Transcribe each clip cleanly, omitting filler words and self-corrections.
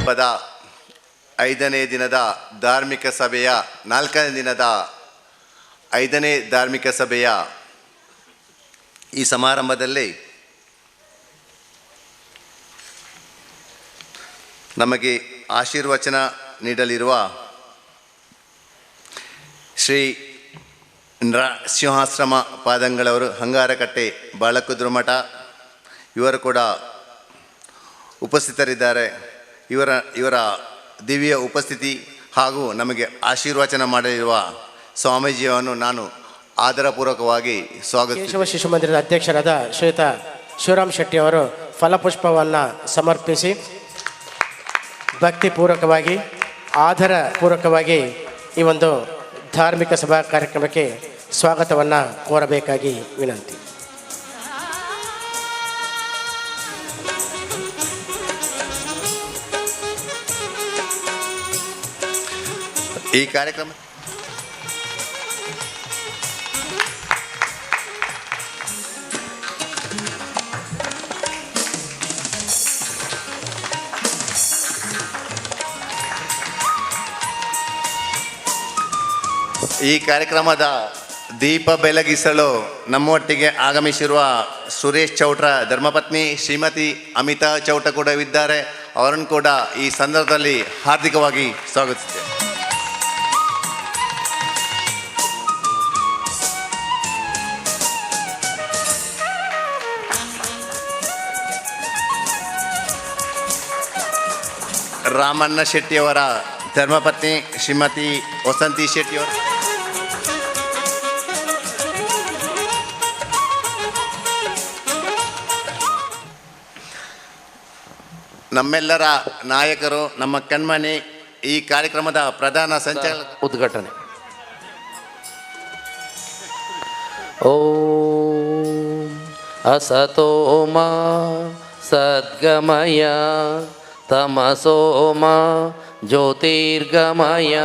ಹಬ್ಬದ 5ನೇ ದಿನದ ಧಾರ್ಮಿಕ ಸಭೆಯ 4ನೇ ದಿನದ 5ನೇ ಧಾರ್ಮಿಕ ಸಭೆಯ ಈ ಸಮಾರಂಭದಲ್ಲಿ ನಮಗೆ ಆಶೀರ್ವಚನ ನೀಡಲಿರುವ ಶ್ರೀ ನರಸಿಂಹಾಶ್ರಮ ಪಾದಂಗಳವರು ಹಂಗಾರಕಟ್ಟೆ ಬಾಳಕುದ್ರ ಮಠ ಇವರು ಕೂಡ ಉಪಸ್ಥಿತರಿದ್ದಾರೆ. ಇವರ ದಿವ್ಯ ಉಪಸ್ಥಿತಿ ಹಾಗೂ ನಮಗೆ ಆಶೀರ್ವಚನ ಮಾಡಲಿರುವ ಸ್ವಾಮೀಜಿಯನ್ನು ನಾನು ಆದರಪೂರ್ವಕವಾಗಿ ಸ್ವಾಗತಿಸುತ್ತೇನೆ. ಕೇಶವ ಶಿಶು ಮಂದಿರದ ಅಧ್ಯಕ್ಷರಾದ ಶ್ರೀಯುತ ಶಿವರಾಮ್ ಶೆಟ್ಟಿ ಅವರು ಫಲಪುಷ್ಪವನ್ನು ಸಮರ್ಪಿಸಿ ಭಕ್ತಿಪೂರ್ವಕವಾಗಿ ಆದರಪೂರ್ವಕವಾಗಿ ಈ ಒಂದು ಧಾರ್ಮಿಕ ಸಭಾ ಕಾರ್ಯಕ್ರಮಕ್ಕೆ ಸ್ವಾಗತವನ್ನು ಕೋರಬೇಕಾಗಿ ವಿನಂತಿ. ಈ ಕಾರ್ಯಕ್ರಮ ಈ ಕಾರ್ಯಕ್ರಮದ ದೀಪ ಬೆಳಗಿಸಲು ನಮ್ಮೊಟ್ಟಿಗೆ ಆಗಮಿಸಿರುವ ಸುರೇಶ್ ಚೌಟ್ರ ಧರ್ಮಪತ್ನಿ ಶ್ರೀಮತಿ ಅಮಿತಾ ಚೌಟ ಕೂಡ ಇದ್ದಾರೆ. ಅವರನ್ನು ಕೂಡ ಈ ಸಂದರ್ಭದಲ್ಲಿ ಹಾರ್ದಿಕವಾಗಿ ಸ್ವಾಗತಿಸುತ್ತೇವೆ. ರಾಮಣ್ಣ ಶೆಟ್ಟಿಯವರ ಧರ್ಮಪತ್ನಿ ಶ್ರೀಮತಿ ವಸಂತಿ ಶೆಟ್ಟಿಯವರು, ನಮ್ಮೆಲ್ಲರ ನಾಯಕರು, ನಮ್ಮ ಕಣ್ಮಣಿ, ಈ ಕಾರ್ಯಕ್ರಮದ ಪ್ರಧಾನ ಸಂಚಾಲಕ ಉದ್ಘಾಟನೆ. ಓಂ ಅಸತೋಮ ಸದ್ಗಮಯ ತಮಸೋಮ ಜ್ಯೋತಿರ್ಗಮಯ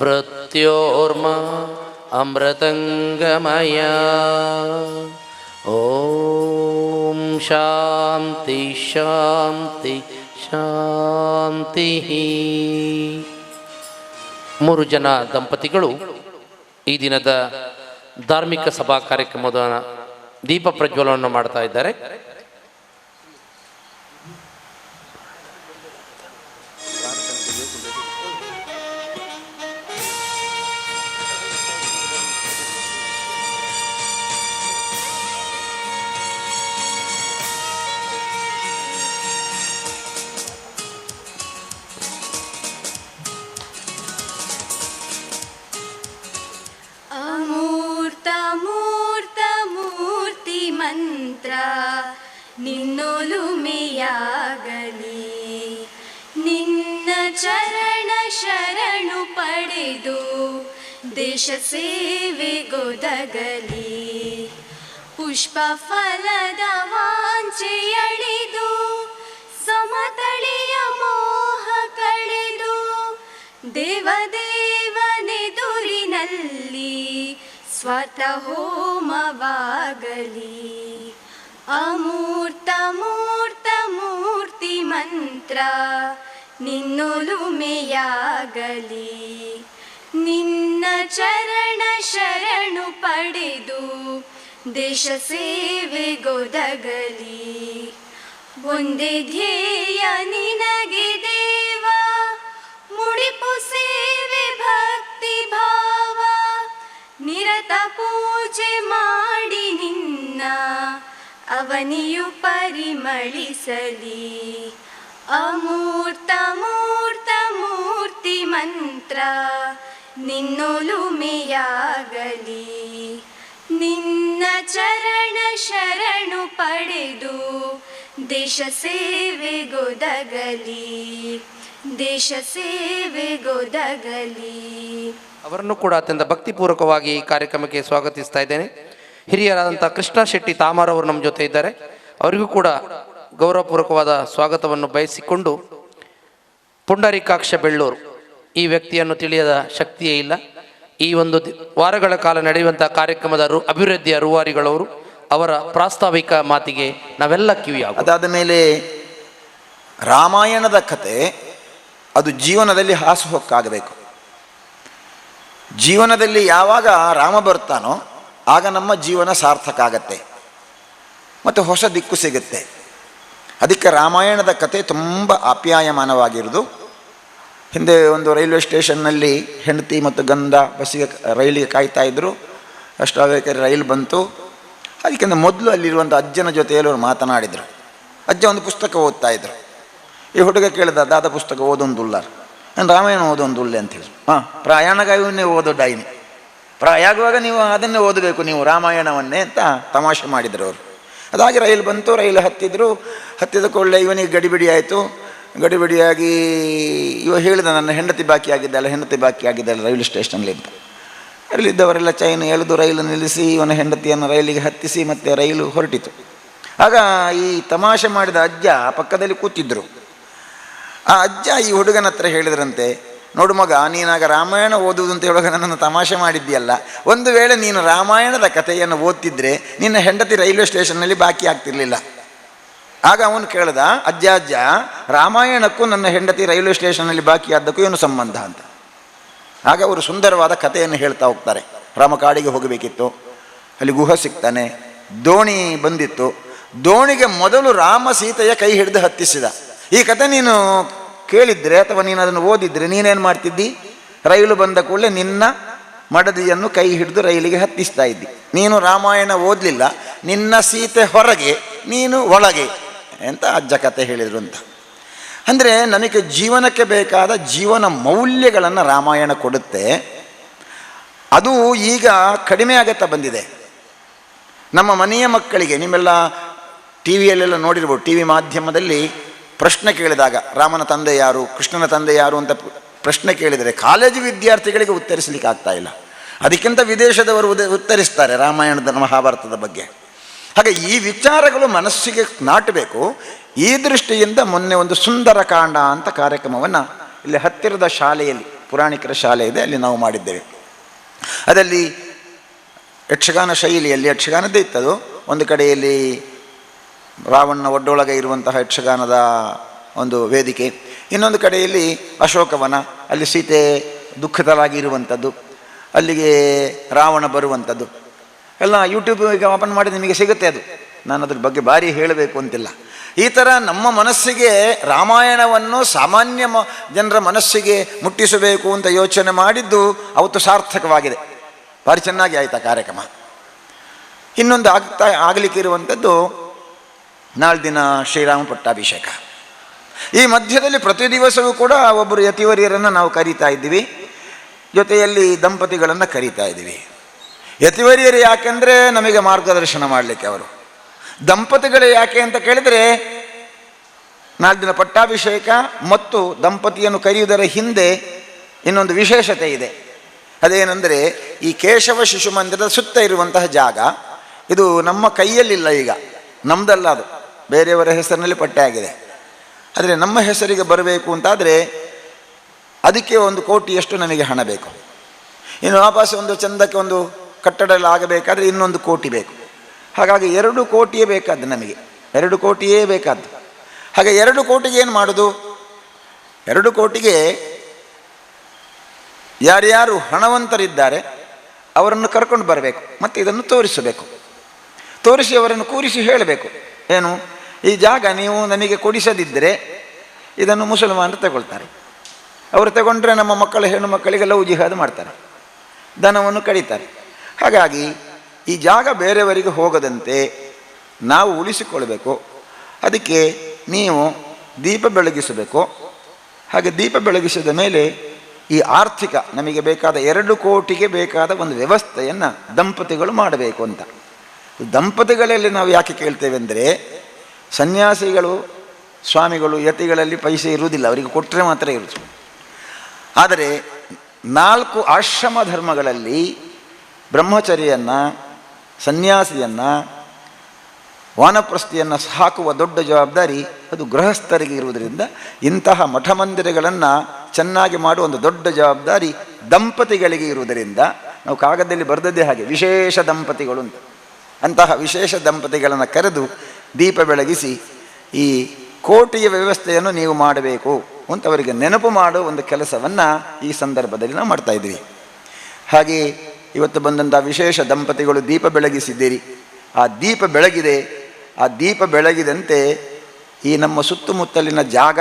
ಮೃತ್ಯೋರ್ಮ ಅಮೃತಂಗಮಯ. ಓಂ ಶಾಂತಿ ಶಾಂತಿ ಶಾಂತಿ. 3 ಜನ ದಂಪತಿಗಳು ಈ ದಿನದ ಧಾರ್ಮಿಕ ಸಭಾ ಕಾರ್ಯಕ್ರಮದ ದೀಪ ಪ್ರಜ್ವಲವನ್ನು ಮಾಡ್ತಾ ಇದ್ದಾರೆ. ಮಂತ್ರ ನಿನ್ನೊಲುಮೆಯಾಗಲಿ, ನಿನ್ನ ಚರಣ ಶರಣು ಪಡೆದು ದೇಶ ಸೇವೆಗೊದಗಲಿ. ಪುಷ್ಪ ಫಲದ ವಾಂಚೆಯಳಿದು ಸಮತಳಿಯ ಮೋಹ ಕಳೆದು ದೇವದೇವನೆದುರಿನಲ್ಲಿ ಸ್ವತ ಹೋಮವಾಗಲಿ. ಅಮೂರ್ತ ಮೂರ್ತ ಮೂರ್ತಿ ಮಂತ್ರ ನಿನ್ನೊಲುಮೆಯಾಗಲಿ, ನಿನ್ನ ಚರಣ ಶರಣು ಪಡೆದು ದೇಶ ಸೇವೆಗೊದಗಲಿ. ಒಂದೇ ಧ್ಯೇಯ ನಿನಗೆ ದೇವ, ಮುಡಿಪು ಸೇವೆ ಭಕ್ತಿ ಭಾವ, ನಿರತ ಪೂಜೆ ಮಾಡಿ ನಿನ್ನ ಅವನಿಯು ಪರಿಮಳಿಸಲಿ. ಅಮೂರ್ತ ಮೂರ್ತ ಮೂರ್ತಿ ಮಂತ್ರ ನಿನ್ನೊಲುಮೆಯಾಗಲಿ, ನಿನ್ನ ಚರಣ ಶರಣು ಪಡೆದು ದೇಶ ಸೇವೆಗೊದಗಲಿ, ದೇಶ ಸೇವೆಗೊದಗಲಿ. ಅವರನ್ನು ಕೂಡ ಅತ್ಯಂತ ಭಕ್ತಿಪೂರ್ವಕವಾಗಿ ಈ ಕಾರ್ಯಕ್ರಮಕ್ಕೆ ಸ್ವಾಗತಿಸ್ತಾ ಇದ್ದೇನೆ. ಹಿರಿಯರಾದಂಥ ಕೃಷ್ಣ ಶೆಟ್ಟಿ ತಾಮಾರ್ ಅವರು ನಮ್ಮ ಜೊತೆ ಇದ್ದಾರೆ. ಅವರಿಗೂ ಕೂಡ ಗೌರವಪೂರ್ವಕವಾದ ಸ್ವಾಗತವನ್ನು ಬಯಸಿಕೊಂಡು, ಪುಂಡರೀಕಾಕ್ಷ ಬೆಳ್ಳೂರು ಈ ವ್ಯಕ್ತಿಯನ್ನು ತಿಳಿಯದ ಶಕ್ತಿಯೇ ಇಲ್ಲ. ಈ ಒಂದು ವಾರಗಳ ಕಾಲ ನಡೆಯುವಂಥ ಕಾರ್ಯಕ್ರಮದ ಅಭಿವೃದ್ಧಿಯ ರೂವಾರಿಗಳವರು, ಅವರ ಪ್ರಾಸ್ತಾವಿಕ ಮಾತಿಗೆ ನಾವೆಲ್ಲ ಕಿವಿಯಾಗ. ಅದಾದ ಮೇಲೆ ರಾಮಾಯಣದ ಕತೆ ಅದು ಜೀವನದಲ್ಲಿ ಹಾಸುಹೊಕ್ಕಾಗಬೇಕು. ಜೀವನದಲ್ಲಿ ಯಾವಾಗ ರಾಮ ಬರ್ತಾನೋ ಆಗ ನಮ್ಮ ಜೀವನ ಸಾರ್ಥಕ ಆಗತ್ತೆ ಮತ್ತು ಹೊಸ ದಿಕ್ಕು ಸಿಗುತ್ತೆ. ಅದಕ್ಕೆ ರಾಮಾಯಣದ ಕತೆ ತುಂಬ ಆಪ್ಯಾಯಮಾನವಾಗಿರೋದು. ಹಿಂದೆ ಒಂದು ರೈಲ್ವೆ ಸ್ಟೇಷನ್ನಲ್ಲಿ ಹೆಂಡತಿ ಮತ್ತು ಗಂಡ ಬಸ್ಸಿಗೆ ರೈಲಿಗೆ ಕಾಯ್ತಾ ಇದ್ದರು. ಅಷ್ಟಾಗಬೇಕಾದ್ರೆ ರೈಲು ಬಂತು. ಅದಕ್ಕಿಂತ ಮೊದಲು ಅಲ್ಲಿರುವಂಥ ಅಜ್ಜನ ಜೊತೆಯಲ್ಲಿ ಅವರು ಮಾತನಾಡಿದರು. ಅಜ್ಜ ಒಂದು ಪುಸ್ತಕ ಓದ್ತಾ ಇದ್ರು. ಈ ಹುಡುಗ ಕೇಳಿದ, ದಾದ ಪುಸ್ತಕ ಓದೊಂದುಲ್ಲ, ನಾನು ರಾಮಾಯಣ ಓದೊಂದುಲ್ಲೆ ಅಂತ ಹೇಳಿದ್ರು. ಪ್ರಯಾಣಗಾಗಿ ನೀವು ಓದೋ ಡೈನಿ, ಆಗುವಾಗ ನೀವು ಅದನ್ನೇ ಓದಬೇಕು ನೀವು ರಾಮಾಯಣವನ್ನೇ ಅಂತ ತಮಾಷೆ ಮಾಡಿದರು ಅವರು. ಅದಾಗಿ ರೈಲು ಬಂತು, ರೈಲು ಹತ್ತಿದ್ರು. ಹತ್ತಿದ ಕೂಡಲೇ ಇವನಿಗೆ ಗಡಿಬಿಡಿ ಆಯಿತು. ಗಡಿಬಿಡಿಯಾಗಿ ಇವ ಹೇಳಿದ, ನನ್ನ ಹೆಂಡತಿ ಬಾಕಿ ಆಗಿದ್ದಲ್ಲ ರೈಲು ಸ್ಟೇಷನ್ಲಿ ಅಂತ. ಅಲ್ಲಿದ್ದವರೆಲ್ಲ ಚೈನ್ ಎಳೆದು ರೈಲು ನಿಲ್ಲಿಸಿ ಇವನ ಹೆಂಡತಿಯನ್ನು ರೈಲಿಗೆ ಹತ್ತಿಸಿ ಮತ್ತೆ ರೈಲು ಹೊರಟಿತು. ಆಗ ಈ ತಮಾಷೆ ಮಾಡಿದ ಅಜ್ಜ ಪಕ್ಕದಲ್ಲಿ ಕೂತಿದ್ದರು. ಆ ಅಜ್ಜ ಈ ಹುಡುಗನ ಹತ್ರ ಹೇಳಿದ್ರಂತೆ, ನೋಡು ಮಗ, ನೀನಾಗ ರಾಮಾಯಣ ಓದುವುದು ಅಂತ ಹೇಳುವಾಗ ನನ್ನನ್ನು ತಮಾಷೆ ಮಾಡಿದ್ದೀಯಲ್ಲ, ಒಂದು ವೇಳೆ ನೀನು ರಾಮಾಯಣದ ಕಥೆಯನ್ನು ಓದ್ತಿದ್ರೆ ನಿನ್ನ ಹೆಂಡತಿ ರೈಲ್ವೆ ಸ್ಟೇಷನ್ನಲ್ಲಿ ಬಾಕಿ ಆಗ್ತಿರ್ಲಿಲ್ಲ. ಆಗ ಅವನು ಕೇಳ್ದ, ಅಜ್ಜ ರಾಮಾಯಣಕ್ಕೂ ನನ್ನ ಹೆಂಡತಿ ರೈಲ್ವೆ ಸ್ಟೇಷನ್ನಲ್ಲಿ ಬಾಕಿ ಆದ್ದಕ್ಕೂ ಏನು ಸಂಬಂಧ ಅಂತ. ಆಗ ಅವರು ಸುಂದರವಾದ ಕಥೆಯನ್ನು ಹೇಳ್ತಾ ಹೋಗ್ತಾರೆ. ರಾಮ ಕಾಡಿಗೆ ಹೋಗಬೇಕಿತ್ತು, ಅಲ್ಲಿ ಗುಹ ಸಿಗ್ತಾನೆ, ದೋಣಿ ಬಂದಿತ್ತು. ದೋಣಿಗೆ ಮೊದಲು ರಾಮ ಸೀತೆಯ ಕೈ ಹಿಡಿದು ಹತ್ತಿಸಿದ. ಈ ಕಥೆ ನೀನು ಕೇಳಿದ್ರೆ ಅಥವಾ ನೀನು ಅದನ್ನು ಓದಿದ್ರೆ ನೀನೇನು ಮಾಡ್ತಿದ್ದಿ? ರೈಲು ಬಂದ ಕೂಡಲೇ ನಿನ್ನ ಮಡದಿಯನ್ನು ಕೈ ಹಿಡಿದು ರೈಲಿಗೆ ಹತ್ತಿಸ್ತಾ ಇದ್ದಿ. ನೀನು ರಾಮಾಯಣ ಓದಲಿಲ್ಲ, ನಿನ್ನ ಸೀತೆ ಹೊರಗೆ, ನೀನು ಒಳಗೆ ಅಂತ ಅಜ್ಜ ಕತೆ ಹೇಳಿದರು ಅಂತ. ಅಂದರೆ ನಮಗೆ ಜೀವನಕ್ಕೆ ಬೇಕಾದ ಜೀವನ ಮೌಲ್ಯಗಳನ್ನು ರಾಮಾಯಣ ಕೊಡುತ್ತೆ. ಅದು ಈಗ ಕಡಿಮೆ ಆಗುತ್ತಾ ಬಂದಿದೆ. ನಮ್ಮ ಮನೆಯ ಮಕ್ಕಳಿಗೆ, ನಿಮ್ಮೆಲ್ಲ ಟಿ ವಿಯಲ್ಲೆಲ್ಲ ನೋಡಿರ್ಬೋದು, ಟಿ ವಿ ಮಾಧ್ಯಮದಲ್ಲಿ ಪ್ರಶ್ನೆ ಕೇಳಿದಾಗ ರಾಮನ ತಂದೆ ಯಾರು, ಕೃಷ್ಣನ ತಂದೆ ಯಾರು ಅಂತ ಪ್ರಶ್ನೆ ಕೇಳಿದರೆ ಕಾಲೇಜು ವಿದ್ಯಾರ್ಥಿಗಳಿಗೆ ಉತ್ತರಿಸಲಿಕ್ಕೆ ಆಗ್ತಾ ಇಲ್ಲ. ಅದಕ್ಕಿಂತ ವಿದೇಶದವರು ಉತ್ತರಿಸ್ತಾರೆ ರಾಮಾಯಣದ ಮಹಾಭಾರತದ ಬಗ್ಗೆ. ಹಾಗೆ ಈ ವಿಚಾರಗಳು ಮನಸ್ಸಿಗೆ ನಾಟಬೇಕು. ಈ ದೃಷ್ಟಿಯಿಂದ ಮೊನ್ನೆ ಒಂದು ಸುಂದರ ಕಾಂಡ ಅಂತ ಕಾರ್ಯಕ್ರಮವನ್ನು ಇಲ್ಲಿ ಹತ್ತಿರದ ಶಾಲೆಯಲ್ಲಿ, ಪುರಾಣಿಕರ ಶಾಲೆ ಇದೆ, ಅಲ್ಲಿ ನಾವು ಮಾಡಿದ್ದೇವೆ. ಅದರಲ್ಲಿ ಯಕ್ಷಗಾನ ಶೈಲಿಯಲ್ಲಿ ಯಕ್ಷಗಾನದ್ದೇ ಇತ್ತದು. ಒಂದು ಕಡೆಯಲ್ಲಿ ರಾವಣನ ಒಡ್ಡೊಳಗೆ ಇರುವಂತಹ ಯಕ್ಷಗಾನದ ಒಂದು ವೇದಿಕೆ, ಇನ್ನೊಂದು ಕಡೆಯಲ್ಲಿ ಅಶೋಕವನ, ಅಲ್ಲಿ ಸೀತೆ ದುಃಖಿತರಾಗಿ ಇರುವಂಥದ್ದು, ಅಲ್ಲಿಗೆ ರಾವಣ ಬರುವಂಥದ್ದು ಎಲ್ಲ ಯೂಟ್ಯೂಬಿಗೆ ಓಪನ್ ಮಾಡಿ ನಿಮಗೆ ಸಿಗುತ್ತೆ. ಅದು ನಾನು ಅದ್ರ ಬಗ್ಗೆ ಭಾರಿ ಹೇಳಬೇಕು ಅಂತಿಲ್ಲ. ಈ ಥರ ನಮ್ಮ ಮನಸ್ಸಿಗೆ ರಾಮಾಯಣವನ್ನು ಸಾಮಾನ್ಯ ಜನರ ಮನಸ್ಸಿಗೆ ಮುಟ್ಟಿಸಬೇಕು ಅಂತ ಯೋಚನೆ ಮಾಡಿದ್ದು ಅವತ್ತು ಸಾರ್ಥಕವಾಗಿದೆ. ಭಾರಿ ಚೆನ್ನಾಗಿ ಆಯಿತು ಕಾರ್ಯಕ್ರಮ. ಇನ್ನೊಂದು ಆಗಲಿಕ್ಕೆ ಇರುವಂಥದ್ದು ನಾಳೆ ದಿನ ಶ್ರೀರಾಮ ಪಟ್ಟಾಭಿಷೇಕ. ಈ ಮಧ್ಯದಲ್ಲಿ ಪ್ರತಿ ದಿವಸವೂ ಕೂಡ ಒಬ್ಬರು ಯತಿವರಿಯರನ್ನು ನಾವು ಕರೀತಾ ಇದ್ದೀವಿ, ಜೊತೆಯಲ್ಲಿ ದಂಪತಿಗಳನ್ನು ಕರೀತಾ ಇದ್ದೀವಿ. ಯತಿವರಿಯರು ಯಾಕೆಂದರೆ ನಮಗೆ ಮಾರ್ಗದರ್ಶನ ಮಾಡಲಿಕ್ಕೆ ಅವರು. ದಂಪತಿಗಳೇ ಯಾಕೆ ಅಂತ ಕೇಳಿದರೆ, ನಾಳೆ ದಿನ ಪಟ್ಟಾಭಿಷೇಕ ಮತ್ತು ದಂಪತಿಯನ್ನು ಕರೆಯುವುದರ ಹಿಂದೆ ಇನ್ನೊಂದು ವಿಶೇಷತೆ ಇದೆ. ಅದೇನೆಂದರೆ, ಈ ಕೇಶವ ಶಿಶು ಮಂದಿರದ ಸುತ್ತ ಇರುವಂತಹ ಜಾಗ ಇದು ನಮ್ಮ ಕೈಯಲ್ಲಿಲ್ಲ, ಈಗ ನಮ್ಮದಲ್ಲ, ಅದು ಬೇರೆಯವರ ಹೆಸರಿನಲ್ಲಿ ಪಟ್ಟೆ ಆಗಿದೆ. ಆದರೆ ನಮ್ಮ ಹೆಸರಿಗೆ ಬರಬೇಕು ಅಂತಾದರೆ ಅದಕ್ಕೆ 1 ಕೋಟಿಯಷ್ಟು ನಮಗೆ ಹಣ ಬೇಕು. ಇನ್ನು ವಾಪಸ್ ಒಂದು ಚಂದಕ್ಕೆ ಒಂದು ಕಟ್ಟಡ ಎಲ್ಲ ಆಗಬೇಕಾದ್ರೆ ಇನ್ನೊಂದು 1 ಕೋಟಿ ಬೇಕು. ಹಾಗಾಗಿ 2 ಕೋಟಿಯೇ ಬೇಕಾದ್ದು ನಮಗೆ, 2 ಕೋಟಿಯೇ ಬೇಕಾದ್ದು. ಹಾಗೆ 2 ಕೋಟಿಗೆ ಏನು ಮಾಡೋದು? 2 ಕೋಟಿಗೆ ಯಾರ್ಯಾರು ಹಣವಂತರಿದ್ದಾರೆ ಅವರನ್ನು ಕರ್ಕೊಂಡು ಬರಬೇಕು ಮತ್ತು ಇದನ್ನು ತೋರಿಸಬೇಕು. ತೋರಿಸಿ ಅವರನ್ನು ಕೂರಿಸಿ ಹೇಳಬೇಕು, ಏನು ಈ ಜಾಗ ನೀವು ನನಗೆ ಕೊಡಿಸದಿದ್ದರೆ ಇದನ್ನು ಮುಸಲ್ಮಾನರು ತಗೊಳ್ತಾರೆ. ಅವರು ತಗೊಂಡ್ರೆ ನಮ್ಮ ಮಕ್ಕಳ ಹೆಣ್ಣು ಮಕ್ಕಳಿಗೆ ಲವ್ ಜಿಹಾದ್ ಮಾಡ್ತಾರೆ, ದನವನ್ನು ಕಡಿತಾರೆ. ಹಾಗಾಗಿ ಈ ಜಾಗ ಬೇರೆಯವರಿಗೆ ಹೋಗದಂತೆ ನಾವು ಉಳಿಸಿಕೊಳ್ಬೇಕು. ಅದಕ್ಕೆ ನೀವು ದೀಪ ಬೆಳಗಿಸಬೇಕು. ಹಾಗೆ ದೀಪ ಬೆಳಗಿಸಿದ ಮೇಲೆ ಈ ಆರ್ಥಿಕ ನಮಗೆ ಬೇಕಾದ 2 ಕೋಟಿಗೆ ಬೇಕಾದ ಒಂದು ವ್ಯವಸ್ಥೆಯನ್ನು ದಂಪತಿಗಳು ಮಾಡಬೇಕು ಅಂತ. ದಂಪತಿಗಳಲ್ಲಿ ನಾವು ಯಾಕೆ ಕೇಳ್ತೇವೆ ಅಂದರೆ, ಸನ್ಯಾಸಿಗಳು, ಸ್ವಾಮಿಗಳು, ಯತಿಗಳಲ್ಲಿ ಪೈಸೆ ಇರುವುದಿಲ್ಲ, ಅವರಿಗೆ ಕೊಟ್ಟರೆ ಮಾತ್ರ ಇರುವುದು. ಆದರೆ 4 ಆಶ್ರಮ ಧರ್ಮಗಳಲ್ಲಿ ಬ್ರಹ್ಮಚರ್ಯನ್ನು, ಸನ್ಯಾಸಿಯನ್ನು, ವಾನಪ್ರಸ್ಥಿಯನ್ನು ಸಾಕುವ ದೊಡ್ಡ ಜವಾಬ್ದಾರಿ ಅದು ಗೃಹಸ್ಥರಿಗೆ ಇರುವುದರಿಂದ ಇಂತಹ ಮಠ ಮಂದಿರಗಳನ್ನು ಚೆನ್ನಾಗಿ ಮಾಡುವ ಒಂದು ದೊಡ್ಡ ಜವಾಬ್ದಾರಿ ದಂಪತಿಗಳಿಗೆ ಇರುವುದರಿಂದ ನಾವು ಕಾಗದದಲ್ಲಿ ಬರೆದದ್ದೇ ಹಾಗೆ ವಿಶೇಷ ದಂಪತಿಗಳು ಅಂತ. ಅಂತಹ ವಿಶೇಷ ದಂಪತಿಗಳನ್ನು ಕರೆದು ದೀಪ ಬೆಳಗಿಸಿ ಈ ಕೋಟಿಯ ವ್ಯವಸ್ಥೆಯನ್ನು ನೀವು ಮಾಡಬೇಕು ಅಂತ ಅವರಿಗೆ ನೆನಪು ಮಾಡೋ ಒಂದು ಕೆಲಸವನ್ನು ಈ ಸಂದರ್ಭದಲ್ಲಿ ನಾವು ಮಾಡ್ತಾ ಇದ್ದೀವಿ. ಹಾಗೆ ಇವತ್ತು ಬಂದಂಥ ವಿಶೇಷ ದಂಪತಿಗಳು ದೀಪ ಬೆಳಗಿಸಿದ್ದೀರಿ. ಆ ದೀಪ ಬೆಳಗಿದೆ. ಆ ದೀಪ ಬೆಳಗಿದಂತೆ ಈ ನಮ್ಮ ಸುತ್ತಮುತ್ತಲಿನ ಜಾಗ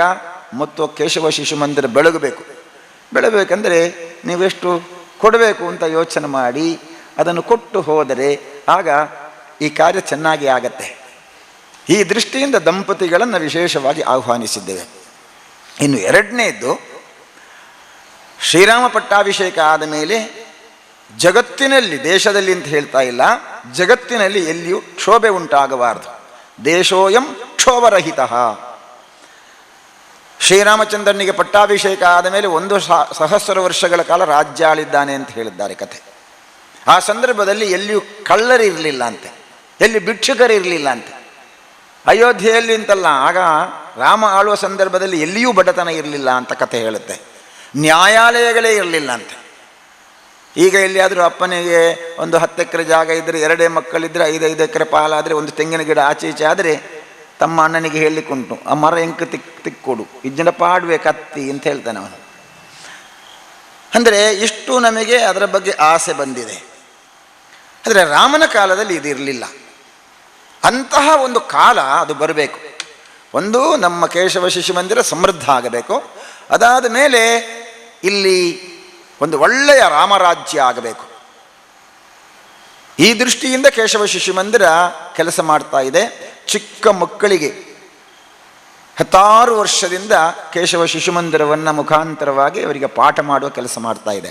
ಮತ್ತು ಕೇಶವ ಶಿಶು ಮಂದಿರ ಬೆಳಗಬೇಕು. ಬೆಳಗಬೇಕಂದ್ರೆ ನೀವೆಷ್ಟು ಕೊಡಬೇಕು ಅಂತ ಯೋಚನೆ ಮಾಡಿ ಅದನ್ನು ಕೊಟ್ಟು ಹೋದರೆ ಆಗ ಈ ಕಾರ್ಯ ಚೆನ್ನಾಗಿ ಆಗತ್ತೆ. ಈ ದೃಷ್ಟಿಯಿಂದ ದಂಪತಿಗಳನ್ನು ವಿಶೇಷವಾಗಿ ಆಹ್ವಾನಿಸಿದ್ದೇವೆ. ಇನ್ನು ಎರಡನೇದ್ದು, ಶ್ರೀರಾಮ ಪಟ್ಟಾಭಿಷೇಕ ಆದ ಮೇಲೆ ಜಗತ್ತಿನಲ್ಲಿ, ದೇಶದಲ್ಲಿ ಅಂತ ಹೇಳ್ತಾ ಇಲ್ಲ, ಜಗತ್ತಿನಲ್ಲಿ ಎಲ್ಲಿಯೂ ಕ್ಷೋಭೆ ಉಂಟಾಗಬಾರದು. ದೇಶೋಯಂ ಕ್ಷೋಭರಹಿತ. ಶ್ರೀರಾಮಚಂದ್ರನಿಗೆ ಪಟ್ಟಾಭಿಷೇಕ ಆದ ಮೇಲೆ 1,000 ವರ್ಷಗಳ ಕಾಲ ರಾಜ್ಯ ಆಳಿದ್ದಾನೆ ಅಂತ ಹೇಳಿದ್ದಾರೆ ಕಥೆ. ಆ ಸಂದರ್ಭದಲ್ಲಿ ಎಲ್ಲಿಯೂ ಕಳ್ಳರಿರಲಿಲ್ಲ ಅಂತೆ, ಎಲ್ಲಿ ಭಿಕ್ಷುಕರಿರಲಿಲ್ಲ ಅಂತೆ. ಅಯೋಧ್ಯೆಯಲ್ಲಿ ಅಂತಲ್ಲ, ಆಗ ರಾಮ ಆಳುವ ಸಂದರ್ಭದಲ್ಲಿ ಎಲ್ಲಿಯೂ ಬಡತನ ಇರಲಿಲ್ಲ ಅಂತ ಕಥೆ ಹೇಳುತ್ತೆ. ನ್ಯಾಯಾಲಯಗಳೇ ಇರಲಿಲ್ಲ ಅಂತೆ. ಈಗ ಎಲ್ಲಿಯಾದರೂ ಅಪ್ಪನಿಗೆ ಒಂದು 10 ಎಕರೆ ಜಾಗ ಇದ್ದರೆ, 2 ಮಕ್ಕಳಿದ್ದರೆ 5 ಎಕರೆ ಪಾಲಾದರೆ, ಒಂದು ತೆಂಗಿನ ಗಿಡ ಆಚೆ ಈಚೆ ಆದರೆ ತಮ್ಮ ಅಣ್ಣನಿಗೆ ಹೇಳಲಿಕ್ಕುಂಟು, ಆ ಮರ ಎಂಕ ತಿಕ್ಕೊಡು, ಇಜ್ಜನ ಪಾಡುವೆ ಕತ್ತಿ ಅಂತ ಹೇಳ್ತಾನೆ ಅವನು. ಅಂದರೆ ಇಷ್ಟು ನಮಗೆ ಅದರ ಬಗ್ಗೆ ಆಸೆ ಬಂದಿದೆ. ಆದರೆ ರಾಮನ ಕಾಲದಲ್ಲಿ ಇದಿರಲಿಲ್ಲ. ಅಂತಹ ಒಂದು ಕಾಲ ಅದು ಬರಬೇಕು. ಒಂದು, ನಮ್ಮ ಕೇಶವ ಶಿಶು ಮಂದಿರ ಸಮೃದ್ಧ ಆಗಬೇಕು. ಅದಾದ ಮೇಲೆ ಇಲ್ಲಿ ಒಂದು ಒಳ್ಳೆಯ ರಾಮರಾಜ್ಯ ಆಗಬೇಕು. ಈ ದೃಷ್ಟಿಯಿಂದ ಕೇಶವ ಶಿಶು ಮಂದಿರ ಕೆಲಸ ಮಾಡ್ತಾ ಇದೆ. ಚಿಕ್ಕ ಮಕ್ಕಳಿಗೆ 16 ವರ್ಷದಿಂದ ಕೇಶವ ಶಿಶು ಮಂದಿರವನ್ನು ಮುಖಾಂತರವಾಗಿ ಅವರಿಗೆ ಪಾಠ ಮಾಡುವ ಕೆಲಸ ಮಾಡ್ತಾ ಇದೆ.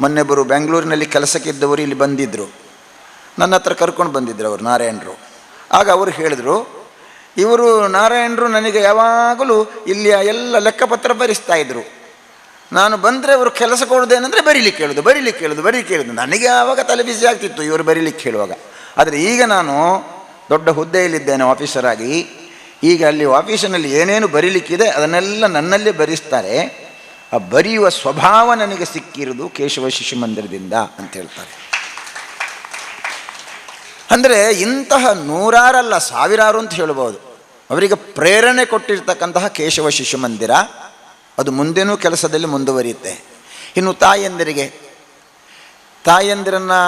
ಮೊನ್ನೆಬ್ಬರು ಬೆಂಗಳೂರಿನಲ್ಲಿ ಕೆಲಸಕ್ಕಿದ್ದವರು ಇಲ್ಲಿ ಬಂದಿದ್ದರು, ನನ್ನ ಹತ್ರ ಕರ್ಕೊಂಡು ಬಂದಿದ್ದರು ಅವರು, ನಾರಾಯಣರು. ಆಗ ಅವರು ಹೇಳಿದರು, ಇವರು ನಾರಾಯಣರು ನನಗೆ ಯಾವಾಗಲೂ ಇಲ್ಲಿಯ ಎಲ್ಲ ಲೆಕ್ಕಪತ್ರ ಬರೆಸ್ತಾ ಇದ್ದರು. ನಾನು ಬಂದರೆ ಅವರು ಕೆಲಸ ಕೊಡೋದೇನೆಂದರೆ ಬರೀಲಿಕ್ಕೆ ಹೇಳೋದು. ನನಗೆ ಆವಾಗ ತಲೆ ಬಿಸಿ ಆಗ್ತಿತ್ತು ಇವರು ಬರೀಲಿಕ್ಕೆ ಹೇಳುವಾಗ. ಆದರೆ ಈಗ ನಾನು ದೊಡ್ಡ ಹುದ್ದೆಯಲ್ಲಿದ್ದೇನೆ ಆಫೀಸರ್ ಆಗಿ. ಈಗ ಅಲ್ಲಿ ಆಫೀಸಿನಲ್ಲಿ ಏನೇನು ಬರೀಲಿಕ್ಕಿದೆ ಅದನ್ನೆಲ್ಲ ನನ್ನಲ್ಲೇ ಬರೆಸ್ತಾರೆ. ಆ ಬರೆಯುವ ಸ್ವಭಾವ ನನಗೆ ಸಿಕ್ಕಿರುವುದು ಕೇಶವ ಶಿಶು ಮಂದಿರದಿಂದ ಅಂತ ಹೇಳ್ತಾರೆ. ಅಂದರೆ ಇಂತಹ ನೂರಾರಲ್ಲ, ಸಾವಿರಾರು ಅಂತ ಹೇಳ್ಬೋದು ಅವರಿಗೆ ಪ್ರೇರಣೆ ಕೊಟ್ಟಿರ್ತಕ್ಕಂತಹ ಕೇಶವ ಶಿಶು ಮಂದಿರ ಅದು ಮುಂದೇನೂ ಕೆಲಸದಲ್ಲಿ ಮುಂದುವರಿಯುತ್ತೆ. ಇನ್ನು ತಾಯಂದಿರನ್ನು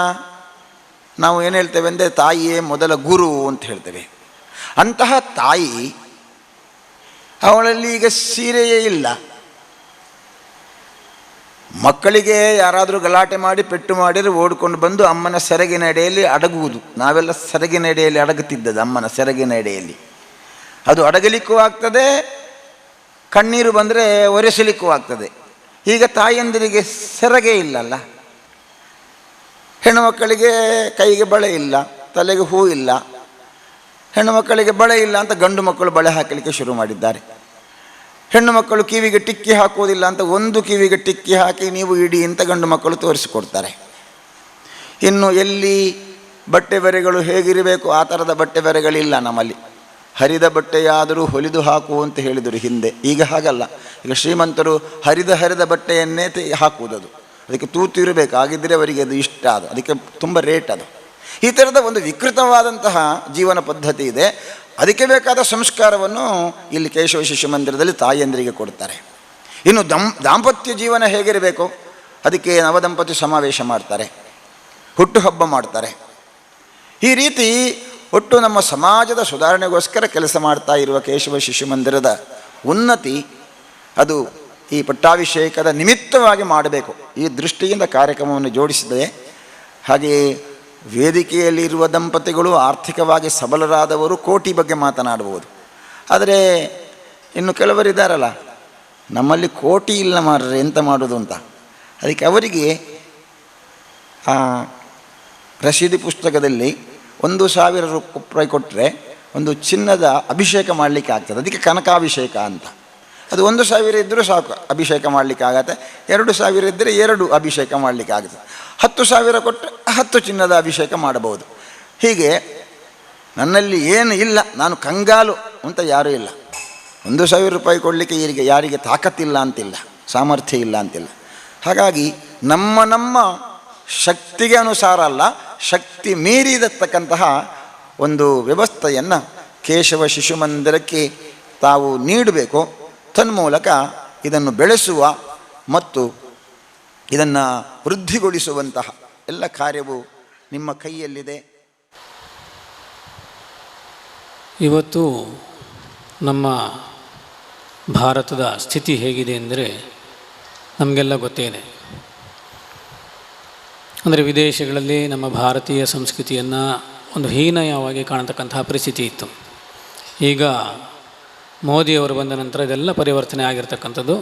ನಾವು ಏನು ಹೇಳ್ತೇವೆ ಅಂದರೆ, ತಾಯಿಯೇ ಮೊದಲ ಗುರು ಅಂತ ಹೇಳ್ತೇವೆ. ಅಂತಹ ತಾಯಿ, ಅವಳಲ್ಲಿ ಈಗ ಸೀರೆಯೇ ಇಲ್ಲ. ಮಕ್ಕಳಿಗೆ ಯಾರಾದರೂ ಗಲಾಟೆ ಮಾಡಿ ಪೆಟ್ಟು ಮಾಡಿದರೆ ಓಡಿಕೊಂಡು ಬಂದು ಅಮ್ಮನ ಸೆರಗಿನ ಎಡೆಯಲ್ಲಿ ಅಡಗುವುದು. ನಾವೆಲ್ಲ ಸೆರಗಿನ ಎಡೆಯಲ್ಲಿ ಅಡಗುತ್ತಿದ್ದದ್ದು, ಅಮ್ಮನ ಸೆರಗಿನ ಎಡೆಯಲ್ಲಿ. ಅದು ಅಡಗಲಿಕ್ಕೂ ಆಗ್ತದೆ, ಕಣ್ಣೀರು ಬಂದರೆ ಒರೆಸಲಿಕ್ಕೂ ಆಗ್ತದೆ. ಈಗ ತಾಯಂದಿರಿಗೆ ಸೆರಗೇ ಇಲ್ಲಲ್ಲ. ಹೆಣ್ಣು ಮಕ್ಕಳಿಗೆ ಕೈಗೆ ಬಳೆ ಇಲ್ಲ, ತಲೆಗೆ ಹೂ ಇಲ್ಲ. ಹೆಣ್ಣು ಮಕ್ಕಳಿಗೆ ಬಳೆ ಇಲ್ಲ ಅಂತ ಗಂಡು ಮಕ್ಕಳು ಬಳೆ ಹಾಕಲಿಕ್ಕೆ ಶುರು ಮಾಡಿದ್ದಾರೆ. ಹೆಣ್ಣು ಮಕ್ಕಳು ಕಿವಿಗೆ ಟಿಕ್ಕಿ ಹಾಕೋದಿಲ್ಲ ಅಂತ ಒಂದು ಕಿವಿಗೆ ಟಿಕ್ಕಿ ಹಾಕಿ ನೀವು ಇಡಿ ಅಂತ ಗಂಡು ಮಕ್ಕಳು ತೋರಿಸಿಕೊಡ್ತಾರೆ. ಇನ್ನು ಎಲ್ಲಿ ಬಟ್ಟೆ ಬರೆಗಳು ಹೇಗಿರಬೇಕು ಆ ಥರದ ಬಟ್ಟೆ ಬರೆಗಳಿಲ್ಲ ನಮ್ಮಲ್ಲಿ. ಹರಿದ ಬಟ್ಟೆಯಾದರೂ ಹೊಲಿದು ಹಾಕು ಅಂತ ಹೇಳಿದರು ಹಿಂದೆ. ಈಗ ಹಾಗಲ್ಲ. ಈಗ ಶ್ರೀಮಂತರು ಹರಿದ ಬಟ್ಟೆಯನ್ನೇ ಹಾಕುವುದದು. ಅದಕ್ಕೆ ತೂತು ಇರಬೇಕು, ಆಗಿದ್ದರೆ ಅವರಿಗೆ ಅದು ಇಷ್ಟ, ಅದಕ್ಕೆ ತುಂಬ ರೇಟ್ ಅದು. ಈ ಥರದ ಒಂದು ವಿಕೃತವಾದಂತಹ ಜೀವನ ಪದ್ಧತಿ ಇದೆ. ಅದಕ್ಕೆ ಬೇಕಾದ ಸಂಸ್ಕಾರವನ್ನು ಇಲ್ಲಿ ಕೇಶವ ಶಿಶು ಮಂದಿರದಲ್ಲಿ ತಾಯಿಯಂದರಿಗೆ ಕೊಡ್ತಾರೆ. ಇನ್ನು ದಾಂಪತ್ಯ ಜೀವನ ಹೇಗಿರಬೇಕು ಅದಕ್ಕೆ ನವದಂಪತಿ ಸಮಾವೇಶ ಮಾಡ್ತಾರೆ, ಹುಟ್ಟುಹಬ್ಬ ಮಾಡ್ತಾರೆ. ಈ ರೀತಿ ಒಟ್ಟು ನಮ್ಮ ಸಮಾಜದ ಸುಧಾರಣೆಗೋಸ್ಕರ ಕೆಲಸ ಮಾಡ್ತಾ ಇರುವ ಕೇಶವ ಶಿಶು ಮಂದಿರದ ಉನ್ನತಿ ಅದು ಈ ಪಟ್ಟಾಭಿಷೇಕದ ನಿಮಿತ್ತವಾಗಿ ಮಾಡಬೇಕು. ಈ ದೃಷ್ಟಿಯಿಂದ ಕಾರ್ಯಕ್ರಮವನ್ನು ಜೋಡಿಸಿದೆ. ಹಾಗೆಯೇ ವೇದಿಕೆಯಲ್ಲಿರುವ ದಂಪತಿಗಳು ಆರ್ಥಿಕವಾಗಿ ಸಬಲರಾದವರು ಕೋಟಿ ಬಗ್ಗೆ ಮಾತನಾಡಬಹುದು. ಆದರೆ ಇನ್ನು ಕೆಲವರಿದ್ದಾರಲ್ಲ, ನಮ್ಮಲ್ಲಿ ಕೋಟಿ ಇಲ್ಲ ಮಾರ್ರೆ ಎಂತ ಮಾಡೋದು ಅಂತ. ಅದಕ್ಕೆ ಅವರಿಗೆ ಆ ರಸೀದಿ ಪುಸ್ತಕದಲ್ಲಿ 1,000 ರೂಪಾಯಿ ಕೊಟ್ಟರೆ ಒಂದು ಚಿನ್ನದ ಅಭಿಷೇಕ ಮಾಡಲಿಕ್ಕೆ ಆಗ್ತದೆ. ಅದಕ್ಕೆ ಕನಕಾಭಿಷೇಕ ಅಂತ. ಅದು 1,000 ಇದ್ದರೂ ಸಾಕು ಅಭಿಷೇಕ ಮಾಡಲಿಕ್ಕೆ ಆಗತ್ತೆ. 2,000 ಇದ್ದರೆ 2 ಅಭಿಷೇಕ ಮಾಡಲಿಕ್ಕೆ ಆಗುತ್ತೆ. 10,000 ಕೊಟ್ಟರೆ 10 ಚಿನ್ನದ ಅಭಿಷೇಕ ಮಾಡಬಹುದು. ಹೀಗೆ ನನ್ನಲ್ಲಿ ಏನು ಇಲ್ಲ, ನಾನು ಕಂಗಾಲು ಅಂತ ಯಾರೂ ಇಲ್ಲ. 1,000 ರೂಪಾಯಿ ಕೊಡಲಿಕ್ಕೆ ಯಾರಿಗೆ ತಾಕತ್ತಿಲ್ಲ ಅಂತಿಲ್ಲ, ಸಾಮರ್ಥ್ಯ ಇಲ್ಲ ಅಂತಿಲ್ಲ. ಹಾಗಾಗಿ ನಮ್ಮ ಶಕ್ತಿಗೆ ಅನುಸಾರ ಅಲ್ಲ, ಶಕ್ತಿ ಮೀರಿದತಕ್ಕಂತಹ ಒಂದು ವ್ಯವಸ್ಥೆಯನ್ನು ಕೇಶವ ಶಿಶು ಮಂದಿರಕ್ಕೆ ತಾವು ನೀಡಬೇಕು. ತನ್ಮೂಲಕ ಇದನ್ನು ಬೆಳೆಸುವ ಮತ್ತು ಇದನ್ನು ವೃದ್ಧಿಗೊಳಿಸುವಂತಹ ಎಲ್ಲ ಕಾರ್ಯವು ನಿಮ್ಮ ಕೈಯಲ್ಲಿದೆ. ಇವತ್ತು ನಮ್ಮ ಭಾರತದ ಸ್ಥಿತಿ ಹೇಗಿದೆ ಅಂದರೆ ನಮಗೆಲ್ಲ ಗೊತ್ತೇ ಇದೆ. ಅಂದರೆ ವಿದೇಶಗಳಲ್ಲಿ ನಮ್ಮ ಭಾರತೀಯ ಸಂಸ್ಕೃತಿಯನ್ನು ಒಂದು ಹೀನಯವಾಗಿ ಕಾಣತಕ್ಕಂತಹ ಪರಿಸ್ಥಿತಿ ಇತ್ತು. ಈಗ ಮೋದಿಯವರು ಬಂದ ನಂತರ ಇದೆಲ್ಲ ಪರಿವರ್ತನೆ ಆಗಿರ್ತಕ್ಕಂಥದ್ದು.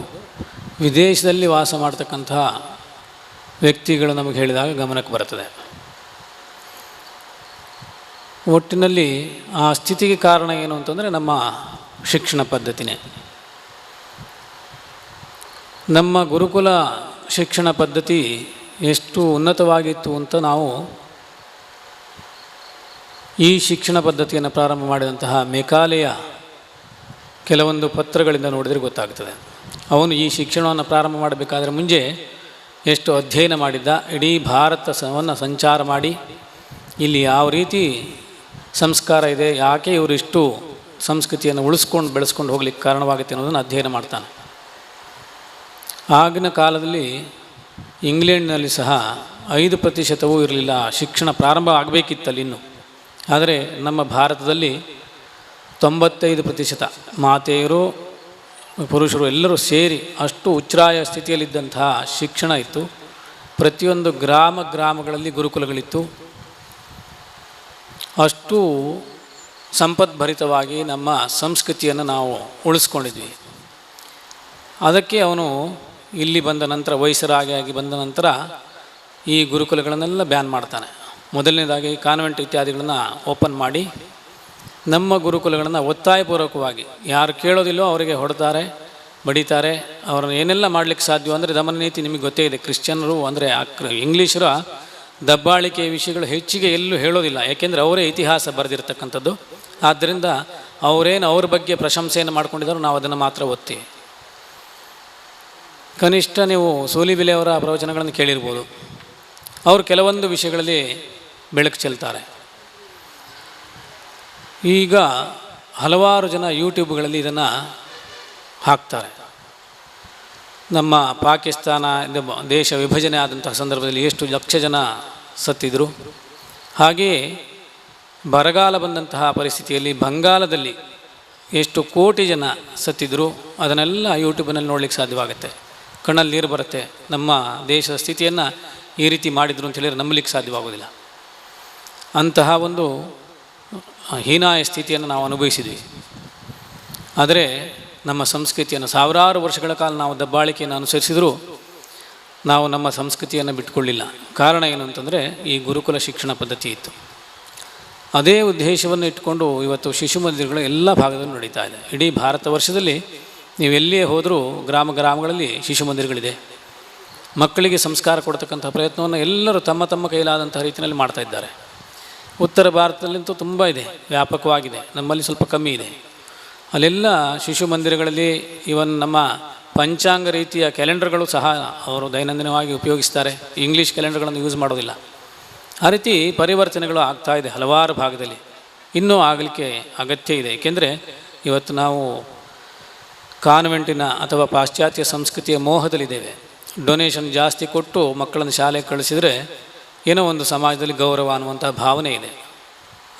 ವಿದೇಶದಲ್ಲಿ ವಾಸ ಮಾಡ್ತಕ್ಕಂತಹ ವ್ಯಕ್ತಿಗಳು ನಮಗೆ ಹೇಳಿದಾಗ ಗಮನಕ್ಕೆ ಬರುತ್ತದೆ. ಒಟ್ಟಿನಲ್ಲಿ ಆ ಸ್ಥಿತಿಗೆ ಕಾರಣ ಏನು ಅಂತಂದರೆ ನಮ್ಮ ಶಿಕ್ಷಣ ಪದ್ಧತಿನೇ. ನಮ್ಮ ಗುರುಕುಲ ಶಿಕ್ಷಣ ಪದ್ಧತಿ ಎಷ್ಟು ಉನ್ನತವಾಗಿತ್ತು ಅಂತ ನಾವು ಈ ಶಿಕ್ಷಣ ಪದ್ಧತಿಯನ್ನು ಪ್ರಾರಂಭ ಮಾಡಿದಂತಹ ಮೆಕಾಲೆಯ ಕೆಲವೊಂದು ಪತ್ರಗಳಿಂದ ನೋಡಿದರೆ ಗೊತ್ತಾಗ್ತದೆ. ಅವನು ಈ ಶಿಕ್ಷಣವನ್ನು ಪ್ರಾರಂಭ ಮಾಡಬೇಕಾದ್ರೆ ಮುಂಚೆ ಎಷ್ಟು ಅಧ್ಯಯನ ಮಾಡಿದ್ದ, ಇಡೀ ಭಾರತವನ್ನು ಸಂಚಾರ ಮಾಡಿ ಇಲ್ಲಿ ಯಾವ ರೀತಿ ಸಂಸ್ಕಾರ ಇದೆ, ಯಾಕೆ ಇವರಿಷ್ಟು ಸಂಸ್ಕೃತಿಯನ್ನು ಉಳಿಸ್ಕೊಂಡು ಬೆಳೆಸ್ಕೊಂಡು ಹೋಗ್ಲಿಕ್ಕೆ ಕಾರಣವಾಗುತ್ತೆ ಅನ್ನೋದನ್ನು ಅಧ್ಯಯನ ಮಾಡ್ತಾನೆ. ಆಗಿನ ಕಾಲದಲ್ಲಿ ಇಂಗ್ಲೆಂಡ್ನಲ್ಲಿ ಸಹ 5% ಇರಲಿಲ್ಲ. ಶಿಕ್ಷಣ ಪ್ರಾರಂಭ ಆಗಬೇಕಿತ್ತಲ್ಲಿ ಇನ್ನು. ಆದರೆ ನಮ್ಮ ಭಾರತದಲ್ಲಿ 95% ಮಾತೆಯರು ಪುರುಷರು ಎಲ್ಲರೂ ಸೇರಿ ಅಷ್ಟು ಉಚ್ಛ್ರಾಯ ಸ್ಥಿತಿಯಲ್ಲಿದ್ದಂತಹ ಶಿಕ್ಷಣ ಇತ್ತು. ಪ್ರತಿಯೊಂದು ಗ್ರಾಮಗಳಲ್ಲಿ ಗುರುಕುಲಗಳಿತ್ತು. ಅಷ್ಟು ಸಂಪದ್ಭರಿತವಾಗಿ ನಮ್ಮ ಸಂಸ್ಕೃತಿಯನ್ನು ನಾವು ಉಳಿಸ್ಕೊಂಡಿದ್ವಿ. ಅದಕ್ಕೆ ಅವನು ಇಲ್ಲಿ ಬಂದ ನಂತರ ವೈಸರಾಗಿ ಬಂದ ನಂತರ ಈ ಗುರುಕುಲಗಳನ್ನೆಲ್ಲ ಬ್ಯಾನ್ ಮಾಡ್ತಾನೆ. ಮೊದಲನೇದಾಗಿ ಕಾನ್ವೆಂಟ್ ಇತ್ಯಾದಿಗಳನ್ನು ಓಪನ್ ಮಾಡಿ ನಮ್ಮ ಗುರುಕುಲಗಳನ್ನು ಒತ್ತಾಯಪೂರ್ವಕವಾಗಿ ಯಾರು ಕೇಳೋದಿಲ್ಲೋ ಅವರಿಗೆ ಹೊಡ್ತಾರೆ, ಬಡಿತಾರೆ. ಅವರನ್ನು ಏನೆಲ್ಲ ಮಾಡಲಿಕ್ಕೆ ಸಾಧ್ಯ ಅಂದರೆ ದಮನ ನೀತಿ ನಿಮಗೆ ಗೊತ್ತೇ ಇದೆ. ಕ್ರಿಶ್ಚಿಯನ್ನರು ಅಂದರೆ ಇಂಗ್ಲೀಷರ ದಬ್ಬಾಳಿಕೆಯ ವಿಷಯಗಳು ಹೆಚ್ಚಿಗೆ ಎಲ್ಲೂ ಹೇಳೋದಿಲ್ಲ. ಯಾಕೆಂದರೆ ಅವರೇ ಇತಿಹಾಸ ಬರೆದಿರ್ತಕ್ಕಂಥದ್ದು. ಆದ್ದರಿಂದ ಅವರೇನು ಅವ್ರ ಬಗ್ಗೆ ಪ್ರಶಂಸೆಯನ್ನು ಮಾಡ್ಕೊಂಡಿದ್ದಾರೋ ನಾವು ಅದನ್ನು ಮಾತ್ರ ಓದ್ತೀವಿ. ಕನಿಷ್ಠ ನೀವು ಸೂಲಿಬೆಲೆಯವರ ಪ್ರವಚನಗಳನ್ನು ಕೇಳಿರ್ಬೋದು. ಅವರು ಕೆಲವೊಂದು ವಿಷಯಗಳಲ್ಲಿ ಬೆಳಕು ಚೆಲ್ತಾರೆ. ಈಗ ಹಲವಾರು ಜನ ಯೂಟ್ಯೂಬ್ಗಳಲ್ಲಿ ಇದನ್ನು ಹಾಕ್ತಾರೆ. ನಮ್ಮ ಪಾಕಿಸ್ತಾನ ದೇಶ ವಿಭಜನೆ ಆದಂತಹ ಸಂದರ್ಭದಲ್ಲಿ ಎಷ್ಟು ಲಕ್ಷ ಜನ ಸತ್ತಿದ್ರು, ಹಾಗೆಯೇ ಬರಗಾಲ ಬಂದಂತಹ ಪರಿಸ್ಥಿತಿಯಲ್ಲಿ ಬಂಗಾಲದಲ್ಲಿ ಎಷ್ಟು ಕೋಟಿ ಜನ ಸತ್ತಿದ್ರು, ಅದನ್ನೆಲ್ಲ ಯೂಟ್ಯೂಬ್ನಲ್ಲಿ ನೋಡಲಿಕ್ಕೆ ಸಾಧ್ಯವಾಗುತ್ತೆ. ಕಣ್ಣಲ್ಲಿ ನೀರು ಬರುತ್ತೆ. ನಮ್ಮ ದೇಶದ ಸ್ಥಿತಿಯನ್ನು ಈ ರೀತಿ ಮಾಡಿದರು ಅಂತ ಹೇಳಿದರೆ ನಂಬಲಿಕ್ಕೆ ಸಾಧ್ಯವಾಗೋದಿಲ್ಲ. ಅಂತಹ ಒಂದು ಹೀನಾಯ ಸ್ಥಿತಿಯನ್ನು ನಾವು ಅನುಭವಿಸಿದ್ವಿ. ಆದರೆ ನಮ್ಮ ಸಂಸ್ಕೃತಿಯನ್ನು ಸಾವಿರಾರು ವರ್ಷಗಳ ಕಾಲ ನಾವು ದಬ್ಬಾಳಿಕೆಯನ್ನು ಅನುಸರಿಸಿದರೂ ನಾವು ನಮ್ಮ ಸಂಸ್ಕೃತಿಯನ್ನು ಬಿಟ್ಟುಕೊಳ್ಳಿಲ್ಲ. ಕಾರಣ ಏನು ಅಂತಂದರೆ ಈ ಗುರುಕುಲ ಶಿಕ್ಷಣ ಪದ್ಧತಿ ಇತ್ತು. ಅದೇ ಉದ್ದೇಶವನ್ನು ಇಟ್ಕೊಂಡು ಇವತ್ತು ಶಿಶು ಮಂದಿರಗಳು ಎಲ್ಲ ಭಾಗದಲ್ಲೂ ನಡೀತಾ ಇದೆ. ಇಡೀ ಭಾರತ ವರ್ಷದಲ್ಲಿ ನೀವು ಎಲ್ಲಿಯೇ ಹೋದರೂ ಗ್ರಾಮಗಳಲ್ಲಿ ಶಿಶು ಮಂದಿರಗಳಿದೆ. ಮಕ್ಕಳಿಗೆ ಸಂಸ್ಕಾರ ಕೊಡ್ತಕ್ಕಂಥ ಪ್ರಯತ್ನವನ್ನು ಎಲ್ಲರೂ ತಮ್ಮ ತಮ್ಮ ಕೈಲಾದಂಥ ರೀತಿಯಲ್ಲಿ ಮಾಡ್ತಾ ಇದ್ದಾರೆ. ಉತ್ತರ ಭಾರತದಲ್ಲಂತೂ ತುಂಬ ಇದೆ, ವ್ಯಾಪಕವಾಗಿದೆ. ನಮ್ಮಲ್ಲಿ ಸ್ವಲ್ಪ ಕಮ್ಮಿ ಇದೆ. ಅಲ್ಲೆಲ್ಲ ಶಿಶು ಮಂದಿರಗಳಲ್ಲಿ ಇವನ್ ನಮ್ಮ ಪಂಚಾಂಗ ರೀತಿಯ ಕ್ಯಾಲೆಂಡರ್ಗಳು ಸಹ ಅವರು ದೈನಂದಿನವಾಗಿ ಉಪಯೋಗಿಸ್ತಾರೆ. ಇಂಗ್ಲೀಷ್ ಕ್ಯಾಲೆಂಡರ್ಗಳನ್ನು ಯೂಸ್ ಮಾಡೋದಿಲ್ಲ. ಆ ರೀತಿ ಪರಿವರ್ತನೆಗಳು ಆಗ್ತಾ ಇದೆ ಹಲವಾರು ಭಾಗದಲ್ಲಿ. ಇನ್ನೂ ಆಗಲಿಕ್ಕೆ ಅಗತ್ಯ ಇದೆ. ಏಕೆಂದರೆ ಇವತ್ತು ನಾವು ಕಾನ್ವೆಂಟಿನ ಅಥವಾ ಪಾಶ್ಚಾತ್ಯ ಸಂಸ್ಕೃತಿಯ ಮೋಹದಲ್ಲಿದ್ದೇವೆ. ಡೊನೇಷನ್ ಜಾಸ್ತಿ ಕೊಟ್ಟು ಮಕ್ಕಳನ್ನು ಶಾಲೆಗೆ ಕಳಿಸಿದರೆ ಏನೋ ಒಂದು ಸಮಾಜದಲ್ಲಿ ಗೌರವ ಅನ್ನುವಂಥ ಭಾವನೆ ಇದೆ.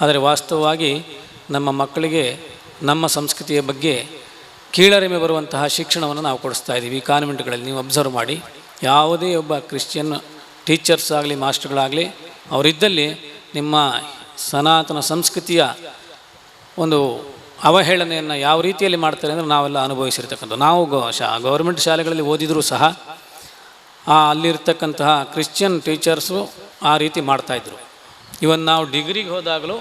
ಆದರೆ ವಾಸ್ತವವಾಗಿ ನಮ್ಮ ಮಕ್ಕಳಿಗೆ ನಮ್ಮ ಸಂಸ್ಕೃತಿಯ ಬಗ್ಗೆ ಕೀಳರಿಮೆ ಬರುವಂತಹ ಶಿಕ್ಷಣವನ್ನು ನಾವು ಕೊಡಿಸ್ತಾ ಇದ್ದೀವಿ. ಈ ಕಾನ್ವೆಂಟ್ಗಳಲ್ಲಿ ನೀವು ಅಬ್ಸರ್ವ್ ಮಾಡಿ, ಯಾವುದೇ ಒಬ್ಬ ಕ್ರಿಶ್ಚಿಯನ್ ಟೀಚರ್ಸ್ ಆಗಲಿ ಮಾಸ್ಟರ್ಗಳಾಗಲಿ ಅವರಿದ್ದಲ್ಲಿ ನಿಮ್ಮ ಸನಾತನ ಸಂಸ್ಕೃತಿಯ ಒಂದು ಅವಹೇಳನೆಯನ್ನು ಯಾವ ರೀತಿಯಲ್ಲಿ ಮಾಡ್ತಾರೆ ಅಂದರೆ ನಾವೆಲ್ಲ ಅನುಭವಿಸಿರ್ತಕ್ಕಂಥ ನಾವು ಗೌರ್ಮೆಂಟ್ ಶಾಲೆಗಳಲ್ಲಿ ಓದಿದರೂ ಸಹ ಅಲ್ಲಿರ್ತಕ್ಕಂತಹ ಕ್ರಿಶ್ಚಿಯನ್ ಟೀಚರ್ಸು ಆ ರೀತಿ ಮಾಡ್ತಾಯಿದ್ರು. ಇವನ್ ನಾವು ಡಿಗ್ರಿಗೆ ಹೋದಾಗಲೂ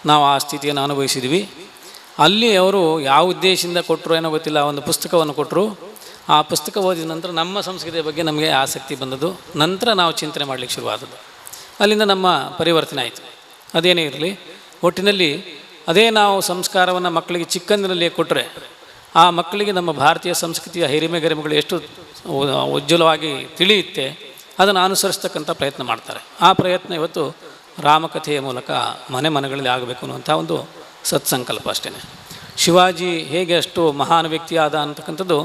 ನಾವು ಆ ಸ್ಥಿತಿಯನ್ನು ಅನುಭವಿಸಿದ್ವಿ. ಅಲ್ಲಿ ಅವರು ಯಾವ ಉದ್ದೇಶದಿಂದ ಕೊಟ್ಟರು ಏನೋ ಗೊತ್ತಿಲ್ಲ, ಒಂದು ಪುಸ್ತಕವನ್ನು ಕೊಟ್ಟರು. ಆ ಪುಸ್ತಕ ಓದಿದ ನಂತರ ನಮ್ಮ ಸಂಸ್ಕೃತಿಯ ಬಗ್ಗೆ ನಮಗೆ ಆಸಕ್ತಿ ಬಂದದ್ದು. ನಂತರ ನಾವು ಚಿಂತನೆ ಮಾಡಲಿಕ್ಕೆ ಶುರುವಾದದ್ದು. ಅಲ್ಲಿಂದ ನಮ್ಮ ಪರಿವರ್ತನೆ ಆಯಿತು. ಅದೇನೇ ಇರಲಿ, ಒಟ್ಟಿನಲ್ಲಿ ಅದೇ ನಾವು ಸಂಸ್ಕಾರವನ್ನು ಮಕ್ಕಳಿಗೆ ಚಿಕ್ಕಂದಿನಲ್ಲಿಯೇ ಕೊಟ್ಟರೆ ಆ ಮಕ್ಕಳಿಗೆ ನಮ್ಮ ಭಾರತೀಯ ಸಂಸ್ಕೃತಿಯ ಹಿರಿಮೆ ಗರಿಮೆಗಳು ಎಷ್ಟು ಉಜ್ವಲವಾಗಿ ತಿಳಿಯುತ್ತೆ, ಅದನ್ನು ಅನುಸರಿಸ್ತಕ್ಕಂಥ ಪ್ರಯತ್ನ ಮಾಡ್ತಾರೆ. ಆ ಪ್ರಯತ್ನ ಇವತ್ತು ರಾಮಕಥೆಯ ಮೂಲಕ ಮನೆಗಳಲ್ಲಿ ಆಗಬೇಕು ಅನ್ನುವಂಥ ಒಂದು ಸತ್ಸಂಕಲ್ಪ ಅಷ್ಟೇ. ಶಿವಾಜಿ ಹೇಗೆ ಅಷ್ಟು ಮಹಾನ್ ವ್ಯಕ್ತಿ ಆದ ಅಂತಕ್ಕಂಥದ್ದು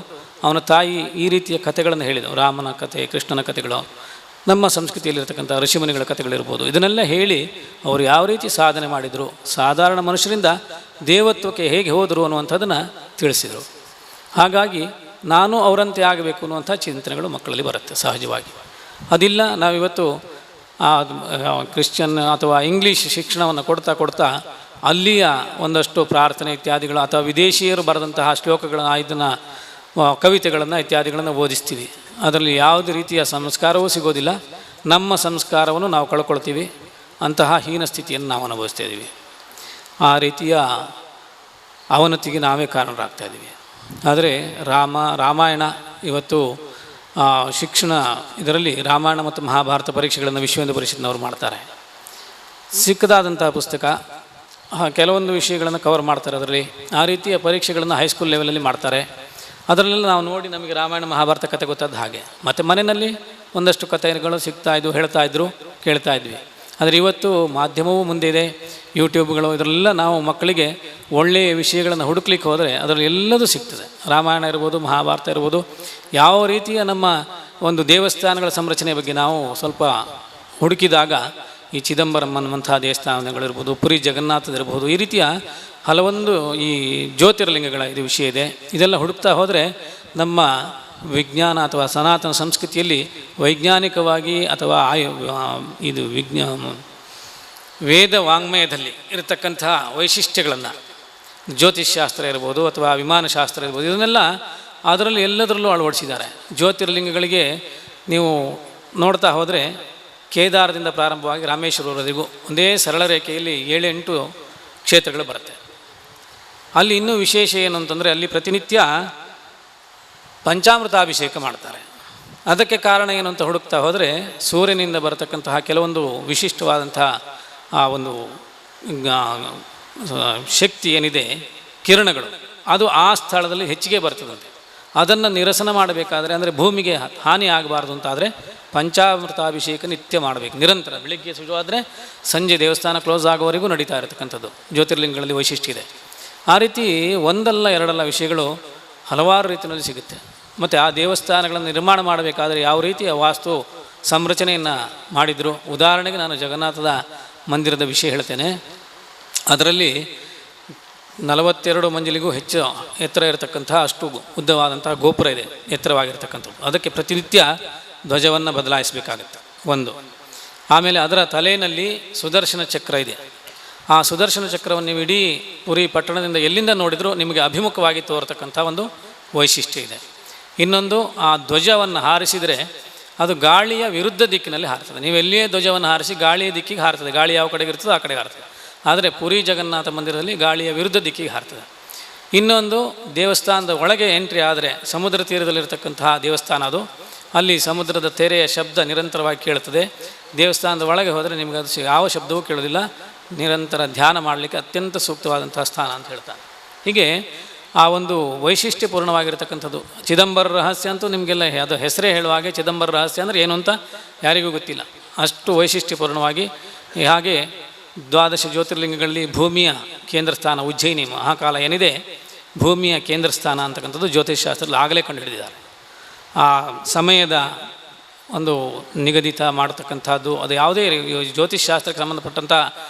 ಅವನ ತಾಯಿ ಈ ರೀತಿಯ ಕಥೆಗಳನ್ನು ಹೇಳಿದವು. ರಾಮನ ಕಥೆ, ಕೃಷ್ಣನ ಕಥೆಗಳು, ನಮ್ಮ ಸಂಸ್ಕೃತಿಯಲ್ಲಿರ್ತಕ್ಕಂಥ ಋಷಿಮುನಿಗಳ ಕಥೆಗಳಿರ್ಬೋದು. ಇದನ್ನೆಲ್ಲ ಹೇಳಿ ಅವರು ಯಾವ ರೀತಿ ಸಾಧನೆ ಮಾಡಿದರು, ಸಾಧಾರಣ ಮನುಷ್ಯರಿಂದ ದೇವತ್ವಕ್ಕೆ ಹೇಗೆ ಹೋದರು ಅನ್ನುವಂಥದ್ದನ್ನು ತಿಳಿಸಿದರು. ಹಾಗಾಗಿ ನಾನು ಅವರಂತೆ ಆಗಬೇಕು ಅನ್ನುವಂಥ ಚಿಂತನೆಗಳು ಮಕ್ಕಳಲ್ಲಿ ಬರುತ್ತೆ ಸಹಜವಾಗಿ. ಅದಿಲ್ಲ, ನಾವಿವತ್ತು ಕ್ರಿಶ್ಚಿಯನ್ ಅಥವಾ ಇಂಗ್ಲೀಷ್ ಶಿಕ್ಷಣವನ್ನು ಕೊಡ್ತಾ ಅಲ್ಲಿಯ ಒಂದಷ್ಟು ಪ್ರಾರ್ಥನೆ ಇತ್ಯಾದಿಗಳು ಅಥವಾ ವಿದೇಶಿಯರು ಬರೆದಂತಹ ಶ್ಲೋಕಗಳನ್ನು, ಇದನ್ನು ಕವಿತೆಗಳನ್ನು ಇತ್ಯಾದಿಗಳನ್ನು ಓದಿಸ್ತೀವಿ. ಅದರಲ್ಲಿ ಯಾವುದೇ ರೀತಿಯ ಸಂಸ್ಕಾರವೂ ಸಿಗೋದಿಲ್ಲ. ನಮ್ಮ ಸಂಸ್ಕಾರವನ್ನು ನಾವು ಕಳ್ಕೊಳ್ತೀವಿ. ಅಂತಹ ಹೀನ ಸ್ಥಿತಿಯನ್ನು ನಾವು ಅನುಭವಿಸ್ತಾ ಇದ್ದೀವಿ. ಆ ರೀತಿಯ ಅವನತಿಗೆ ನಾವೇ ಕಾರಣರಾಗ್ತಾಯಿದ್ದೀವಿ. ಆದರೆ ರಾಮಾಯಣ ಇವತ್ತು ಶಿಕ್ಷಣ ಇದರಲ್ಲಿ ರಾಮಾಯಣ ಮತ್ತು ಮಹಾಭಾರತ ಪರೀಕ್ಷೆಗಳನ್ನು ವಿಶ್ವ ಪರಿಷತ್ನವರು ಮಾಡ್ತಾರೆ. ಸಿಕ್ಕದಾದಂತಹ ಪುಸ್ತಕ ಕೆಲವೊಂದು ವಿಷಯಗಳನ್ನು ಕವರ್ ಮಾಡ್ತಾರೆ ಅದರಲ್ಲಿ. ಆ ರೀತಿಯ ಪರೀಕ್ಷೆಗಳನ್ನು ಹೈಸ್ಕೂಲ್ ಲೆವೆಲಲ್ಲಿ ಮಾಡ್ತಾರೆ. ಅದರಲ್ಲೆಲ್ಲ ನಾವು ನೋಡಿ ನಮಗೆ ರಾಮಾಯಣ ಮಹಾಭಾರತ ಕಥೆ ಗೊತ್ತಾದ ಹಾಗೆ. ಮತ್ತು ಮನೆಯಲ್ಲಿ ಒಂದಷ್ಟು ಕಥೆಗಳು ಸಿಗ್ತಾಯಿದ್ವು, ಹೇಳ್ತಾಯಿದ್ರು, ಕೇಳ್ತಾ ಇದ್ವಿ. ಆದರೆ ಇವತ್ತು ಮಾಧ್ಯಮವೂ ಮುಂದೆ ಇದೆ, ಯೂಟ್ಯೂಬ್ಗಳು, ಇದರೆಲ್ಲ ನಾವು ಮಕ್ಕಳಿಗೆ ಒಳ್ಳೆಯ ವಿಷಯಗಳನ್ನು ಹುಡುಕ್ಲಿಕ್ಕೆ ಹೋದರೆ ಅದರಲ್ಲಿ ಎಲ್ಲದೂ ಸಿಗ್ತದೆ. ರಾಮಾಯಣ ಇರ್ಬೋದು, ಮಹಾಭಾರತ ಇರ್ಬೋದು. ಯಾವ ರೀತಿಯ ನಮ್ಮ ಒಂದು ದೇವಸ್ಥಾನಗಳ ಸಂರಚನೆ ಬಗ್ಗೆ ನಾವು ಸ್ವಲ್ಪ ಹುಡುಕಿದಾಗ ಈ ಚಿದಂಬರಂ ಅನ್ನುವಂಥ ದೇವಸ್ಥಾನಗಳಿರ್ಬೋದು, ಪುರಿ ಜಗನ್ನಾಥದಿರ್ಬೋದು, ಈ ರೀತಿಯ ಹಲವೊಂದು ಈ ಜ್ಯೋತಿರ್ಲಿಂಗಗಳ ಇದು ವಿಷಯ ಇದೆ. ಇದೆಲ್ಲ ಹುಡುಕ್ತಾ ಹೋದರೆ ನಮ್ಮ ವಿಜ್ಞಾನ ಅಥವಾ ಸನಾತನ ಸಂಸ್ಕೃತಿಯಲ್ಲಿ ವೈಜ್ಞಾನಿಕವಾಗಿ ಅಥವಾ ಇದು ವೇದ ವಾಂಗ್ಮಯದಲ್ಲಿ ಇರತಕ್ಕಂಥ ವೈಶಿಷ್ಟ್ಯಗಳನ್ನು, ಜ್ಯೋತಿಷ್ಶಾಸ್ತ್ರ ಇರ್ಬೋದು ಅಥವಾ ವಿಮಾನಶಾಸ್ತ್ರ ಇರ್ಬೋದು, ಇದನ್ನೆಲ್ಲ ಅದರಲ್ಲಿ ಎಲ್ಲದರಲ್ಲೂ ಅಳವಡಿಸಿದ್ದಾರೆ. ಜ್ಯೋತಿರ್ಲಿಂಗಗಳಿಗೆ ನೀವು ನೋಡ್ತಾ ಹೋದರೆ ಕೇದಾರದಿಂದ ಪ್ರಾರಂಭವಾಗಿ ರಾಮೇಶ್ವರವರೆಗೂ ಒಂದೇ ಸರಳ ರೇಖೆಯಲ್ಲಿ 7-8 ಕ್ಷೇತ್ರಗಳು ಬರುತ್ತೆ. ಅಲ್ಲಿ ಇನ್ನೂ ವಿಶೇಷ ಏನು ಅಂತಂದರೆ ಅಲ್ಲಿ ಪ್ರತಿನಿತ್ಯ ಪಂಚಾಮೃತಾಭಿಷೇಕ ಮಾಡ್ತಾರೆ. ಅದಕ್ಕೆ ಕಾರಣ ಏನು ಅಂತ ಹುಡುಕ್ತಾ ಹೋದರೆ ಸೂರ್ಯನಿಂದ ಬರತಕ್ಕಂತಹ ಕೆಲವೊಂದು ವಿಶಿಷ್ಟವಾದಂತಹ ಆ ಒಂದು ಶಕ್ತಿ ಏನಿದೆ, ಕಿರಣಗಳು, ಅದು ಆ ಸ್ಥಳದಲ್ಲಿ ಹೆಚ್ಚಿಗೆ ಬರ್ತದಂತೆ. ಅದನ್ನು ನಿರಸನ ಮಾಡಬೇಕಾದ್ರೆ, ಅಂದರೆ ಭೂಮಿಗೆ ಹಾನಿ ಆಗಬಾರ್ದು ಅಂತಾದರೆ ಪಂಚಾಮೃತಾಭಿಷೇಕ ನಿತ್ಯ ಮಾಡಬೇಕು, ನಿರಂತರ. ಬೆಳಿಗ್ಗೆ ಶುರುವಾದರೆ ಸಂಜೆ ದೇವಸ್ಥಾನ ಕ್ಲೋಸ್ ಆಗೋವರೆಗೂ ನಡೀತಾ ಇರತಕ್ಕಂಥದ್ದು ಜ್ಯೋತಿರ್ಲಿಂಗಗಳಲ್ಲಿ ವೈಶಿಷ್ಟ್ಯ ಇದೆ. ಆ ರೀತಿ ಒಂದಲ್ಲ ಎರಡಲ್ಲ ವಿಷಯಗಳು ಹಲವಾರು ರೀತಿಯಲ್ಲಿ ಸಿಗುತ್ತೆ. ಮತ್ತು ಆ ದೇವಸ್ಥಾನಗಳನ್ನು ನಿರ್ಮಾಣ ಮಾಡಬೇಕಾದ್ರೆ ಯಾವ ರೀತಿಯ ವಾಸ್ತು ಸಂರಚನೆಯನ್ನು ಮಾಡಿದರು. ಉದಾಹರಣೆಗೆ ನಾನು ಜಗನ್ನಾಥದ ಮಂದಿರದ ವಿಷಯ ಹೇಳ್ತೇನೆ. ಅದರಲ್ಲಿ 42 ಮಂಜಿಲಿಗೂ ಹೆಚ್ಚು ಎತ್ತರ ಇರತಕ್ಕಂಥ ಅಷ್ಟು ಉದ್ದವಾದಂತಹ ಗೋಪುರ ಇದೆ, ಎತ್ತರವಾಗಿರ್ತಕ್ಕಂಥದ್ದು. ಅದಕ್ಕೆ ಪ್ರತಿನಿತ್ಯ ಧ್ವಜವನ್ನು ಬದಲಾಯಿಸಬೇಕಾಗತ್ತೆ ಒಂದು. ಆಮೇಲೆ ಅದರ ತಲೆಯಲ್ಲಿ ಸುದರ್ಶನ ಚಕ್ರ ಇದೆ. ಆ ಸುದರ್ಶನ ಚಕ್ರವನ್ನು ನೀವು ಇಡೀ ಪುರಿ ಪಟ್ಟಣದಿಂದ ಎಲ್ಲಿಂದ ನೋಡಿದರೂ ನಿಮಗೆ ಅಭಿಮುಖವಾಗಿ ತೋರತಕ್ಕಂಥ ಒಂದು ವೈಶಿಷ್ಟ್ಯ ಇದೆ. ಇನ್ನೊಂದು, ಆ ಧ್ವಜವನ್ನು ಹಾರಿಸಿದರೆ ಅದು ಗಾಳಿಯ ವಿರುದ್ಧ ದಿಕ್ಕಿನಲ್ಲಿ ಹಾರ್ತದೆ. ನೀವು ಎಲ್ಲಿಯೇ ಧ್ವಜವನ್ನು ಹಾರಿಸಿ ಗಾಳಿಯ ದಿಕ್ಕಿಗೆ ಹಾರ್ತದೆ, ಗಾಳಿ ಯಾವ ಕಡೆಗೆ ಇರ್ತದೆ ಆ ಕಡೆಗೆ ಹಾರ್ತದೆ. ಆದರೆ ಪುರಿ ಜಗನ್ನಾಥ ಮಂದಿರದಲ್ಲಿ ಗಾಳಿಯ ವಿರುದ್ಧ ದಿಕ್ಕಿಗೆ ಹಾರ್ತದೆ. ಇನ್ನೊಂದು, ದೇವಸ್ಥಾನದ ಒಳಗೆ ಎಂಟ್ರಿ ಆದರೆ ಸಮುದ್ರ ತೀರದಲ್ಲಿರ್ತಕ್ಕಂತಹ ದೇವಸ್ಥಾನ ಅದು. ಅಲ್ಲಿ ಸಮುದ್ರದ ತೆರೆಯ ಶಬ್ದ ನಿರಂತರವಾಗಿ ಕೇಳ್ತದೆ. ದೇವಸ್ಥಾನದ ಒಳಗೆ ಹೋದರೆ ನಿಮಗೆ ಅದು ಯಾವ ಶಬ್ದವೂ ಕೇಳೋದಿಲ್ಲ. ನಿರಂತರ ಧ್ಯಾನ ಮಾಡಲಿಕ್ಕೆ ಅತ್ಯಂತ ಸೂಕ್ತವಾದಂತಹ ಸ್ಥಾನ ಅಂತ ಹೇಳ್ತಾರೆ. ಹೀಗೆ ಆ ಒಂದು ವೈಶಿಷ್ಟ್ಯಪೂರ್ಣವಾಗಿರ್ತಕ್ಕಂಥದ್ದು. ಚಿದಂಬರ ರಹಸ್ಯ ಅಂತೂ ನಿಮಗೆಲ್ಲ ಅದು ಹೆಸರೇ ಹೇಳುವ ಹಾಗೆ ಚಿದಂಬರ ರಹಸ್ಯ ಅಂದರೆ ಏನು ಅಂತ ಯಾರಿಗೂ ಗೊತ್ತಿಲ್ಲ, ಅಷ್ಟು ವೈಶಿಷ್ಟ್ಯಪೂರ್ಣವಾಗಿ. ಹಾಗೆ 12 ಜ್ಯೋತಿರ್ಲಿಂಗಗಳಲ್ಲಿ ಭೂಮಿಯ ಕೇಂದ್ರ ಸ್ಥಾನ ಉಜ್ಜಯಿನಿ ಮಹಾಕಾಲ ಏನಿದೆ, ಭೂಮಿಯ ಕೇಂದ್ರ ಸ್ಥಾನ ಅಂತಕ್ಕಂಥದ್ದು ಜ್ಯೋತಿಷ್ಶಾಸ್ತ್ರದಲ್ಲಿ ಆಗಲೇ ಕಂಡುಹಿಡಿದಿದ್ದಾರೆ. ಆ ಸಮಯದ ಒಂದು ನಿಗದಿತ ಮಾಡತಕ್ಕಂಥದ್ದು, ಅದು ಯಾವುದೇ ಜ್ಯೋತಿಷ್ಶಾಸ್ತ್ರಕ್ಕೆ ಸಂಬಂಧಪಟ್ಟಂಥ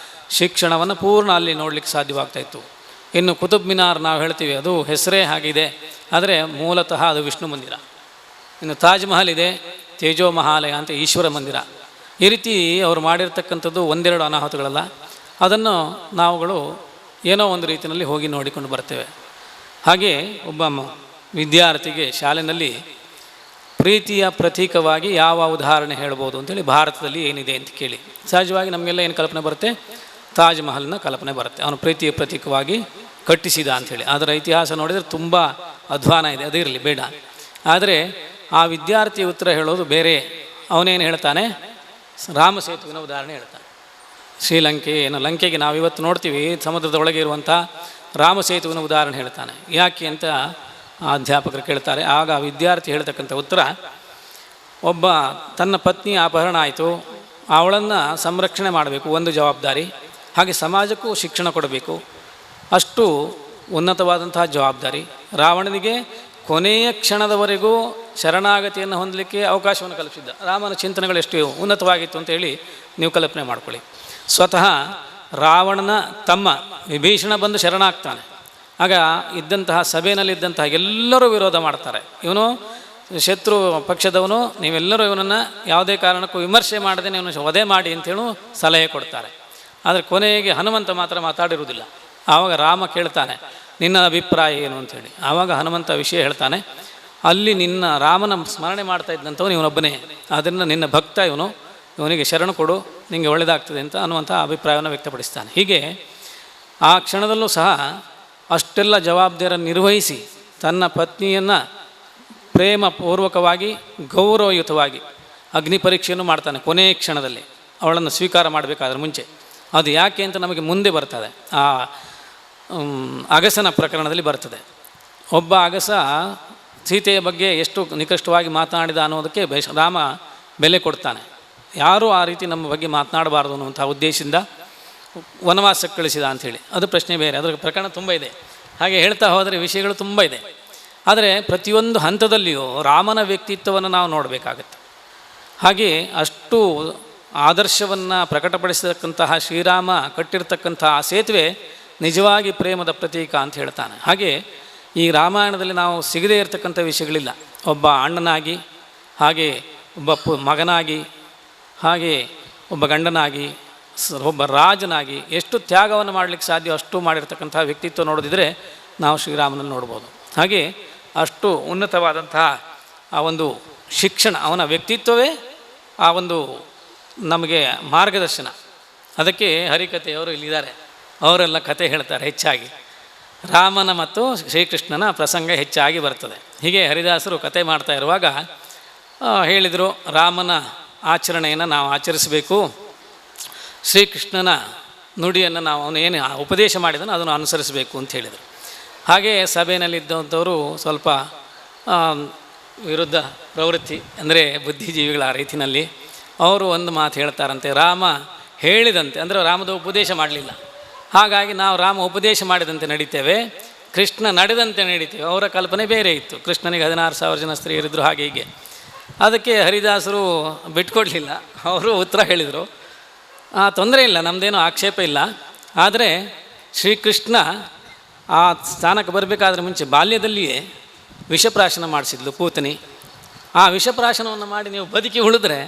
ಶಿಕ್ಷಣವನ್ನು ಪೂರ್ಣ ಅಲ್ಲಿ ನೋಡಲಿಕ್ಕೆ ಸಾಧ್ಯವಾಗ್ತಾಯಿತ್ತು. ಇನ್ನು ಕುತುಬ್ ಮಿನಾರ್ ನಾವು ಹೇಳ್ತೀವಿ, ಅದು ಹೆಸರೇ ಆಗಿದೆ, ಆದರೆ ಮೂಲತಃ ಅದು ವಿಷ್ಣು ಮಂದಿರ. ಇನ್ನು ತಾಜ್ ಮಹಲ್ ಇದೆ, ತೇಜೋ ಮಹಾಲಯ ಅಂತ ಈಶ್ವರ ಮಂದಿರ. ಈ ರೀತಿ ಅವರು ಮಾಡಿರ್ತಕ್ಕಂಥದ್ದು ಒಂದೆರಡು ಅನಾಹುತಗಳಲ್ಲ. ಅದನ್ನು ನಾವುಗಳು ಏನೋ ಒಂದು ರೀತಿಯಲ್ಲಿ ಹೋಗಿ ನೋಡಿಕೊಂಡು ಬರ್ತೇವೆ. ಹಾಗೆ ಒಬ್ಬ ವಿದ್ಯಾರ್ಥಿಗೆ ಶಾಲೆಯಲ್ಲಿ ಪ್ರೀತಿಯ ಪ್ರತೀಕವಾಗಿ ಯಾವ ಉದಾಹರಣೆ ಹೇಳ್ಬೋದು ಅಂತೇಳಿ ಭಾರತದಲ್ಲಿ ಏನಿದೆ ಅಂತ ಕೇಳಿ, ಸಹಜವಾಗಿ ನಮಗೆಲ್ಲ ಏನು ಕಲ್ಪನೆ ಬರುತ್ತೆ, ತಾಜ್ ಮಹಲ್ನ ಕಲ್ಪನೆ ಬರುತ್ತೆ. ಅವನು ಪ್ರೀತಿಯ ಪ್ರತೀಕವಾಗಿ ಕಟ್ಟಿಸಿದ ಅಂಥೇಳಿ. ಅದರ ಇತಿಹಾಸ ನೋಡಿದರೆ ತುಂಬ ಅಧ್ವಾನ ಇದೆ, ಅದಿರಲಿ ಬೇಡ. ಆದರೆ ಆ ವಿದ್ಯಾರ್ಥಿ ಉತ್ತರ ಹೇಳೋದು ಬೇರೆ. ಅವನೇನು ಹೇಳ್ತಾನೆ, ರಾಮ ಸೇತುವಿನ ಉದಾಹರಣೆ ಹೇಳ್ತಾನೆ. ಶ್ರೀಲಂಕೆ ಏನು ಲಂಕೆಗೆ ನಾವಿವತ್ತು ನೋಡ್ತೀವಿ, ಸಮುದ್ರದ ಒಳಗೆ ಇರುವಂಥ ರಾಮ ಸೇತುವಿನ ಉದಾಹರಣೆ ಹೇಳ್ತಾನೆ. ಯಾಕೆ ಅಂತ ಅಧ್ಯಾಪಕರು ಕೇಳ್ತಾರೆ. ಆಗ ವಿದ್ಯಾರ್ಥಿ ಹೇಳ್ತಕ್ಕಂಥ ಉತ್ತರ, ಒಬ್ಬ ತನ್ನ ಪತ್ನಿ ಅಪಹರಣ ಆಯಿತು, ಅವಳನ್ನು ಸಂರಕ್ಷಣೆ ಮಾಡಬೇಕು ಒಂದು ಜವಾಬ್ದಾರಿ, ಹಾಗೆ ಸಮಾಜಕ್ಕೂ ಶಿಕ್ಷಣ ಕೊಡಬೇಕು. ಅಷ್ಟು ಉನ್ನತವಾದಂತಹ ಜವಾಬ್ದಾರಿ. ರಾವಣನಿಗೆ ಕೊನೆಯ ಕ್ಷಣದವರೆಗೂ ಶರಣಾಗತಿಯನ್ನು ಹೊಂದಲಿಕ್ಕೆ ಅವಕಾಶವನ್ನು ಕಲ್ಪಿಸಿದ್ದ. ರಾಮನ ಚಿಂತನೆಗಳು ಎಷ್ಟು ಉನ್ನತವಾಗಿತ್ತು ಅಂತೇಳಿ ನೀವು ಕಲ್ಪನೆ ಮಾಡ್ಕೊಳ್ಳಿ. ಸ್ವತಃ ರಾವಣನ ತಮ್ಮ ವಿಭೀಷಣ ಬಂದು ಶರಣಾಗ್ತಾನೆ. ಆಗ ಇದ್ದಂತಹ ಸಭೆಯಲ್ಲಿದ್ದಂತಹ ಎಲ್ಲರೂ ವಿರೋಧ ಮಾಡ್ತಾರೆ. ಇವನು ಶತ್ರು ಪಕ್ಷದವನು, ನೀವೆಲ್ಲರೂ ಇವನನ್ನು ಯಾವುದೇ ಕಾರಣಕ್ಕೂ ವಿಮರ್ಶೆ ಮಾಡದೆ ಇವನು ವಧೆ ಮಾಡಿ ಅಂತೇಳಿ ಸಲಹೆ ಕೊಡ್ತಾರೆ. ಆದರೆ ಕೊನೆಗೆ ಹನುಮಂತ ಮಾತ್ರ ಮಾತಾಡಿರುವುದಿಲ್ಲ. ಆವಾಗ ರಾಮ ಕೇಳ್ತಾನೆ, ನಿನ್ನ ಅಭಿಪ್ರಾಯ ಏನು ಅಂಥೇಳಿ. ಆವಾಗ ಹನುಮಂತ ವಿಷಯ ಹೇಳ್ತಾನೆ, ಅಲ್ಲಿ ನಿನ್ನ ರಾಮನ ಸ್ಮರಣೆ ಮಾಡ್ತಾ ಇದ್ದಂಥವನು ಇವನೊಬ್ಬನೇ, ಆದ್ದರಿಂದ ನಿನ್ನ ಭಕ್ತ ಇವನು, ಇವನಿಗೆ ಶರಣು ಕೊಡು, ನಿಮಗೆ ಒಳ್ಳೆಯದಾಗ್ತದೆ ಅಂತ ಅನ್ನುವಂಥ ಅಭಿಪ್ರಾಯವನ್ನು ವ್ಯಕ್ತಪಡಿಸ್ತಾನೆ. ಹೀಗೆ ಆ ಕ್ಷಣದಲ್ಲೂ ಸಹ ಅಷ್ಟೆಲ್ಲ ಜವಾಬ್ದಾರಿಯನ್ನು ನಿರ್ವಹಿಸಿ ತನ್ನ ಪತ್ನಿಯನ್ನು ಪ್ರೇಮಪೂರ್ವಕವಾಗಿ ಗೌರವಯುತವಾಗಿ ಅಗ್ನಿ ಪರೀಕ್ಷೆಯನ್ನು ಮಾಡ್ತಾನೆ. ಕೊನೆಯ ಕ್ಷಣದಲ್ಲಿ ಅವಳನ್ನು ಸ್ವೀಕಾರ ಮಾಡಬೇಕಾದ್ರೆ ಮುಂಚೆ. ಅದು ಯಾಕೆ ಅಂತ ನಮಗೆ ಮುಂದೆ ಬರ್ತದೆ, ಆ ಅಗಸನ ಪ್ರಕರಣದಲ್ಲಿ ಬರ್ತದೆ. ಒಬ್ಬ ಅಗಸ ಸೀತೆಯ ಬಗ್ಗೆ ಎಷ್ಟು ನಿಕೃಷ್ಟವಾಗಿ ಮಾತನಾಡಿದ ಅನ್ನೋದಕ್ಕೆ ರಾಮ ಬೆಲೆ ಕೊಡ್ತಾನೆ. ಯಾರೂ ಆ ರೀತಿ ನಮ್ಮ ಬಗ್ಗೆ ಮಾತನಾಡಬಾರ್ದು ಅನ್ನುವಂಥ ಉದ್ದೇಶದಿಂದ ವನವಾಸಕ್ಕೆ ಕಳಿಸಿದ ಅಂಥೇಳಿ. ಅದು ಪ್ರಶ್ನೆ ಬೇರೆ, ಅದರ ಪ್ರಕರಣ ತುಂಬ ಇದೆ. ಹಾಗೆ ಹೇಳ್ತಾ ಹೋದರೆ ವಿಷಯಗಳು ತುಂಬ ಇದೆ. ಆದರೆ ಪ್ರತಿಯೊಂದು ಹಂತದಲ್ಲಿಯೂ ರಾಮನ ವ್ಯಕ್ತಿತ್ವವನ್ನು ನಾವು ನೋಡಬೇಕಾಗತ್ತೆ. ಹಾಗೆ ಅಷ್ಟು ಆದರ್ಶವನ್ನು ಪ್ರಕಟಪಡಿಸತಕ್ಕಂತಹ ಶ್ರೀರಾಮ ಕಟ್ಟಿರ್ತಕ್ಕಂತಹ ಆ ಸೇತುವೆ ನಿಜವಾಗಿ ಪ್ರೇಮದ ಪ್ರತೀಕ ಅಂತ ಹೇಳ್ತಾನೆ. ಹಾಗೆ ಈ ರಾಮಾಯಣದಲ್ಲಿ ನಾವು ಸಿಗದೇ ಇರತಕ್ಕಂಥ ವಿಷಯಗಳಿಲ್ಲ. ಒಬ್ಬ ಅಣ್ಣನಾಗಿ, ಹಾಗೆ ಒಬ್ಬ ಮಗನಾಗಿ, ಹಾಗೆ ಒಬ್ಬ ಗಂಡನಾಗಿ, ಒಬ್ಬ ರಾಜನಾಗಿ ಎಷ್ಟು ತ್ಯಾಗವನ್ನು ಮಾಡಲಿಕ್ಕೆ ಸಾಧ್ಯ ಅಷ್ಟು ಮಾಡಿರ್ತಕ್ಕಂಥ ವ್ಯಕ್ತಿತ್ವ ನೋಡೋದಿದ್ರೆ ನಾವು ಶ್ರೀರಾಮನಲ್ಲಿ ನೋಡ್ಬೋದು. ಹಾಗೆ ಅಷ್ಟು ಉನ್ನತವಾದಂತಹ ಆ ಒಂದು ಶಿಕ್ಷಣ, ಅವನ ವ್ಯಕ್ತಿತ್ವವೇ ಆ ಒಂದು ನಮಗೆ ಮಾರ್ಗದರ್ಶನ. ಅದಕ್ಕೆ ಹರಿಕಥೆಯವರು ಇಲ್ಲಿದ್ದಾರೆ, ಅವರೆಲ್ಲ ಕತೆ ಹೇಳ್ತಾರೆ. ಹೆಚ್ಚಾಗಿ ರಾಮನ ಮತ್ತು ಶ್ರೀಕೃಷ್ಣನ ಪ್ರಸಂಗ ಹೆಚ್ಚಾಗಿ ಬರ್ತದೆ. ಹೀಗೆ ಹರಿದಾಸರು ಕತೆ ಮಾಡ್ತಾ ಇರುವಾಗ ಹೇಳಿದರು, ರಾಮನ ಆಚರಣೆಯನ್ನು ನಾವು ಆಚರಿಸಬೇಕು, ಶ್ರೀಕೃಷ್ಣನ ನುಡಿಯನ್ನು ನಾವು ಅವನು ಏನು ಉಪದೇಶ ಮಾಡಿದನೋ ಅದನ್ನು ಅನುಸರಿಸಬೇಕು ಅಂತ ಹೇಳಿದರು. ಹಾಗೆ ಸಭೆಯಲ್ಲಿದ್ದಂಥವರು ಸ್ವಲ್ಪ ವಿರುದ್ಧ ಪ್ರವೃತ್ತಿ, ಅಂದರೆ ಬುದ್ಧಿಜೀವಿಗಳ ರೀತಿಯಲ್ಲಿ ಅವರು ಒಂದು ಮಾತು ಹೇಳ್ತಾರಂತೆ, ರಾಮ ಹೇಳಿದಂತೆ, ಅಂದರೆ ರಾಮದ ಉಪದೇಶ ಮಾಡಲಿಲ್ಲ, ಹಾಗಾಗಿ ನಾವು ರಾಮ ಉಪದೇಶ ಮಾಡಿದಂತೆ ನಡೀತೇವೆ, ಕೃಷ್ಣ ನಡೆದಂತೆ ನಡೀತೇವೆ. ಅವರ ಕಲ್ಪನೆ ಬೇರೆ ಇತ್ತು. ಕೃಷ್ಣನಿಗೆ 16,000 ಜನ ಸ್ತ್ರೀಯರಿದ್ದರು, ಹಾಗೆ ಹೀಗೆ. ಅದಕ್ಕೆ ಹರಿದಾಸರು ಬಿಟ್ಕೊಡ್ಲಿಲ್ಲ. ಅವರು ಉತ್ತರ ಹೇಳಿದರು, ತೊಂದರೆ ಇಲ್ಲ, ನಮ್ಮದೇನೂ ಆಕ್ಷೇಪ ಇಲ್ಲ. ಆದರೆ ಶ್ರೀಕೃಷ್ಣ ಆ ಸ್ಥಾನಕ್ಕೆ ಬರಬೇಕಾದ್ರೆ ಮುಂಚೆ ಬಾಲ್ಯದಲ್ಲಿಯೇ ವಿಷಪ್ರಾಶನ ಮಾಡಿಸಿದ್ಲು ಪೂತನಿ. ಆ ವಿಷಪ್ರಾಶನವನ್ನು ಮಾಡಿ ನೀವು ಬದುಕಿ ಉಳಿದ್ರೆ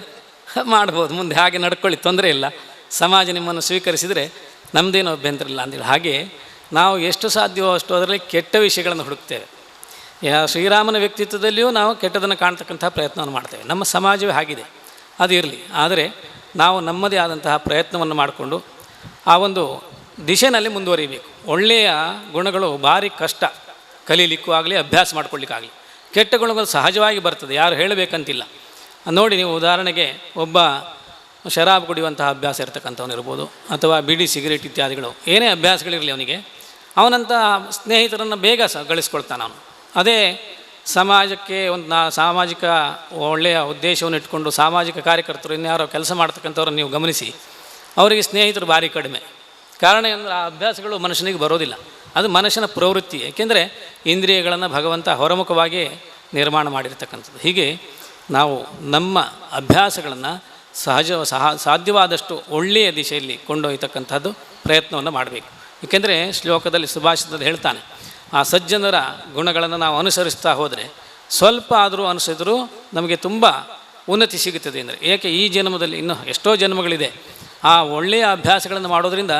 ಮಾಡ್ಬೋದು, ಮುಂದೆ ಹಾಗೆ ನಡ್ಕೊಳ್ಳಿ, ತೊಂದರೆ ಇಲ್ಲ, ಸಮಾಜ ನಿಮ್ಮನ್ನು ಸ್ವೀಕರಿಸಿದರೆ ನಮ್ಮದೇನೋ ಅಭ್ಯಂತರ ಇಲ್ಲ ಅಂದೇಳಿ. ಹಾಗೆ ನಾವು ಎಷ್ಟು ಸಾಧ್ಯವೋ ಅಷ್ಟು ಅದರಲ್ಲಿ ಕೆಟ್ಟ ವಿಷಯಗಳನ್ನು ಹುಡುಕ್ತೇವೆ. ಶ್ರೀರಾಮನ ವ್ಯಕ್ತಿತ್ವದಲ್ಲಿಯೂ ನಾವು ಕೆಟ್ಟದನ್ನು ಕಾಣ್ತಕ್ಕಂಥ ಪ್ರಯತ್ನವನ್ನು ಮಾಡ್ತೇವೆ. ನಮ್ಮ ಸಮಾಜವೇ ಆಗಿದೆ, ಅದು ಇರಲಿ. ಆದರೆ ನಾವು ನಮ್ಮದೇ ಆದಂತಹ ಪ್ರಯತ್ನವನ್ನು ಮಾಡಿಕೊಂಡು ಆ ಒಂದು ದಿಶೆಯಲ್ಲಿ ಮುಂದುವರಿಬೇಕು. ಒಳ್ಳೆಯ ಗುಣಗಳು ಭಾರಿ ಕಷ್ಟ ಕಲೀಲಿಕ್ಕೂ ಆಗಲಿ, ಅಭ್ಯಾಸ ಮಾಡ್ಕೊಳ್ಳಿಕ್ಕಾಗಲಿ. ಕೆಟ್ಟ ಗುಣಗಳು ಸಹಜವಾಗಿ ಬರ್ತದೆ, ಯಾರು ಹೇಳಬೇಕಂತಿಲ್ಲ. ನೋಡಿ, ನೀವು ಉದಾಹರಣೆಗೆ ಒಬ್ಬ ಶರಾಬ್ ಕುಡಿಯುವಂತಹ ಅಭ್ಯಾಸ ಇರತಕ್ಕಂಥವನು ಇರ್ಬೋದು, ಅಥವಾ ಬಿಡಿ ಸಿಗರೇಟ್ ಇತ್ಯಾದಿಗಳು, ಏನೇ ಅಭ್ಯಾಸಗಳಿರಲಿ ಅವನಿಗೆ, ಅವನಂಥ ಸ್ನೇಹಿತರನ್ನು ಬೇಗ ಗಳಿಸ್ಕೊಳ್ತಾನೆ ಅವನು. ಅದೇ ಸಮಾಜಕ್ಕೆ ಒಂದು ಸಾಮಾಜಿಕ ಒಳ್ಳೆಯ ಉದ್ದೇಶವನ್ನು ಇಟ್ಕೊಂಡು ಸಾಮಾಜಿಕ ಕಾರ್ಯಕರ್ತರು ಇನ್ಯಾರೋ ಕೆಲಸ ಮಾಡ್ತಕ್ಕಂಥವ್ರನ್ನ ನೀವು ಗಮನಿಸಿ, ಅವರಿಗೆ ಸ್ನೇಹಿತರು ಭಾರಿ ಕಡಿಮೆ. ಕಾರಣ ಅಂದರೆ ಆ ಅಭ್ಯಾಸಗಳು ಮನುಷ್ಯನಿಗೆ ಬರೋದಿಲ್ಲ. ಅದು ಮನುಷ್ಯನ ಪ್ರವೃತ್ತಿ. ಏಕೆಂದರೆ ಇಂದ್ರಿಯಗಳನ್ನು ಭಗವಂತ ಹೊರಮುಖವಾಗಿ ನಿರ್ಮಾಣ ಮಾಡಿರ್ತಕ್ಕಂಥದ್ದು. ಹೀಗೆ ನಾವು ನಮ್ಮ ಅಭ್ಯಾಸಗಳನ್ನು ಸಾಧ್ಯವಾದಷ್ಟು ಒಳ್ಳೆಯ ದಿಶೆಯಲ್ಲಿ ಕೊಂಡೊಯ್ಯತಕ್ಕಂಥದ್ದು ಪ್ರಯತ್ನವನ್ನು ಮಾಡಬೇಕು. ಏಕೆಂದರೆ ಶ್ಲೋಕದಲ್ಲಿ ಸುಭಾಷಿತದಲ್ಲಿ ಹೇಳ್ತಾನೆ, ಆ ಸಜ್ಜನರ ಗುಣಗಳನ್ನು ನಾವು ಅನುಸರಿಸ್ತಾ ಹೋದರೆ ಸ್ವಲ್ಪ ಆದರೂ ಅನಿಸಿದರೂ ನಮಗೆ ತುಂಬ ಉನ್ನತಿ ಸಿಗುತ್ತದೆ. ಅಂದರೆ ಏಕೆ ಈ ಜನ್ಮದಲ್ಲಿ ಇನ್ನೂ ಎಷ್ಟೋ ಜನ್ಮಗಳಿದೆ, ಆ ಒಳ್ಳೆಯ ಅಭ್ಯಾಸಗಳನ್ನು ಮಾಡೋದರಿಂದ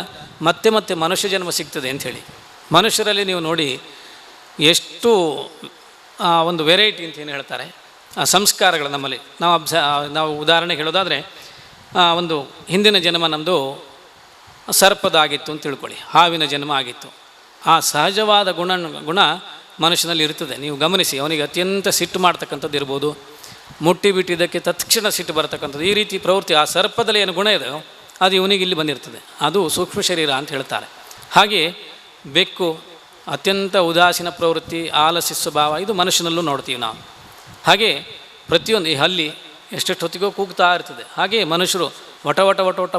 ಮತ್ತೆ ಮತ್ತೆ ಮನುಷ್ಯ ಜನ್ಮ ಸಿಗ್ತದೆ ಅಂಥೇಳಿ. ಮನುಷ್ಯರಲ್ಲಿ ನೀವು ನೋಡಿ ಎಷ್ಟು ಒಂದು ವೆರೈಟಿ ಅಂತ ಏನು ಹೇಳ್ತಾರೆ, ಆ ಸಂಸ್ಕಾರಗಳು ನಮ್ಮಲ್ಲಿ ನಾವು ಉದಾಹರಣೆಗೆ ಹೇಳೋದಾದರೆ, ಒಂದು ಹಿಂದಿನ ಜನ್ಮ ನಮ್ಮದು ಸರ್ಪದಾಗಿತ್ತು ಅಂತ ತಿಳ್ಕೊಳ್ಳಿ, ಹಾವಿನ ಜನ್ಮ ಆಗಿತ್ತು. ಆ ಸಹಜವಾದ ಗುಣ ಮನುಷ್ಯನಲ್ಲಿ ಇರ್ತದೆ. ನೀವು ಗಮನಿಸಿ, ಅವನಿಗೆ ಅತ್ಯಂತ ಸಿಟ್ಟು ಮಾಡ್ತಕ್ಕಂಥದ್ದು ಇರ್ಬೋದು, ಮುಟ್ಟಿ ಬಿಟ್ಟಿದ್ದಕ್ಕೆ ತತ್ಕ್ಷಣ ಸಿಟ್ಟು ಬರ್ತಕ್ಕಂಥದ್ದು, ಈ ರೀತಿ ಪ್ರವೃತ್ತಿ ಆ ಸರ್ಪದಲ್ಲಿ ಏನು ಗುಣ ಇದೆ ಅದು ಇವನಿಗೆ ಇಲ್ಲಿ ಬಂದಿರ್ತದೆ. ಅದು ಸೂಕ್ಷ್ಮ ಶರೀರ ಅಂತ ಹೇಳ್ತಾರೆ. ಹಾಗೆ ಬೆಕ್ಕು ಅತ್ಯಂತ ಉದಾಸೀನ ಪ್ರವೃತ್ತಿ, ಆಲಸ್ಯ ಸ್ವಭಾವ, ಇದು ಮನುಷ್ಯನಲ್ಲೂ ನೋಡ್ತೀವಿ ನಾವು. ಹಾಗೆ ಪ್ರತಿಯೊಂದು ಈ ಹಲ್ಲಿ ಎಷ್ಟೆಷ್ಟು ಹೊತ್ತಿಗೋ ಕೂಗ್ತಾ ಇರ್ತದೆ. ಹಾಗೆ ಮನುಷ್ಯರು ವಟ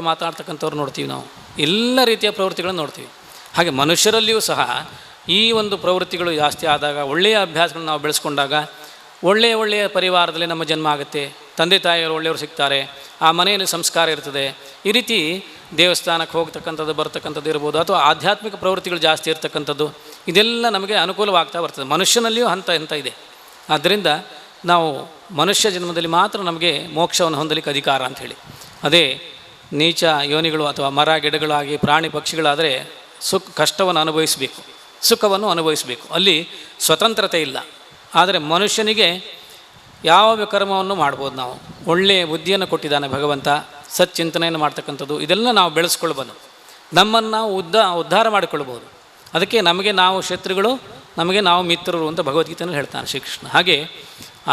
ಮಾತಾಡ್ತಕ್ಕಂಥವ್ರು ನೋಡ್ತೀವಿ ನಾವು. ಎಲ್ಲ ರೀತಿಯ ಪ್ರವೃತ್ತಿಗಳನ್ನು ನೋಡ್ತೀವಿ. ಹಾಗೆ ಮನುಷ್ಯರಲ್ಲಿಯೂ ಸಹ ಈ ಒಂದು ಪ್ರವೃತ್ತಿಗಳು ಜಾಸ್ತಿ ಆದಾಗ, ಒಳ್ಳೆಯ ಅಭ್ಯಾಸಗಳನ್ನ ನಾವು ಬೆಳೆಸ್ಕೊಂಡಾಗ ಒಳ್ಳೆಯ ಪರಿವಾರದಲ್ಲಿ ನಮ್ಮ ಜನ್ಮ ಆಗುತ್ತೆ, ತಂದೆ ತಾಯಿಯವರು ಒಳ್ಳೆಯವರು ಸಿಗ್ತಾರೆ, ಆ ಮನೆಯಲ್ಲಿ ಸಂಸ್ಕಾರ ಇರ್ತದೆ. ಈ ರೀತಿ ದೇವಸ್ಥಾನಕ್ಕೆ ಹೋಗ್ತಕ್ಕಂಥದ್ದು ಬರ್ತಕ್ಕಂಥದ್ದು ಇರ್ಬೋದು, ಅಥವಾ ಆಧ್ಯಾತ್ಮಿಕ ಪ್ರವೃತ್ತಿಗಳು ಜಾಸ್ತಿ ಇರ್ತಕ್ಕಂಥದ್ದು, ಇದೆಲ್ಲ ನಮಗೆ ಅನುಕೂಲವಾಗ್ತಾ ಬರ್ತದೆ. ಮನುಷ್ಯನಲ್ಲಿಯೂ ಹಂತ ಇದೆ. ಆದ್ದರಿಂದ ನಾವು ಮನುಷ್ಯ ಜನ್ಮದಲ್ಲಿ ಮಾತ್ರ ನಮಗೆ ಮೋಕ್ಷವನ್ನು ಹೊಂದಲಿಕ್ಕೆ ಅಧಿಕಾರ ಅಂಥೇಳಿ. ಅದೇ ನೀಚ ಯೋನಿಗಳು ಅಥವಾ ಮರ ಗಿಡಗಳಾಗಿ ಪ್ರಾಣಿ ಪಕ್ಷಿಗಳಾದರೆ ಕಷ್ಟವನ್ನು ಅನುಭವಿಸಬೇಕು, ಸುಖವನ್ನು ಅನುಭವಿಸಬೇಕು, ಅಲ್ಲಿ ಸ್ವತಂತ್ರತೆ ಇಲ್ಲ. ಆದರೆ ಮನುಷ್ಯನಿಗೆ ಯಾವ ಕರ್ಮವನ್ನು ಮಾಡ್ಬೋದು. ನಾವು ಒಳ್ಳೆಯ ಬುದ್ಧಿಯನ್ನು ಕೊಟ್ಟಿದ್ದಾನೆ ಭಗವಂತ, ಸಚ್ಚಿಂತನೆಯನ್ನು ಮಾಡ್ತಕ್ಕಂಥದ್ದು, ಇದೆಲ್ಲ ನಾವು ಬೆಳೆಸ್ಕೊಳ್ಬೋದು, ನಮ್ಮನ್ನು ನಾವು ಉದ್ಧಾರ ಮಾಡಿಕೊಳ್ಬೋದು. ಅದಕ್ಕೆ ನಮಗೆ ನಾವು ಶತ್ರುಗಳು, ನಮಗೆ ನಾವು ಮಿತ್ರರು ಅಂತ ಭಗವದ್ಗೀತೆಯಲ್ಲಿ ಹೇಳ್ತಾನೆ ಶ್ರೀಕೃಷ್ಣ. ಹಾಗೆ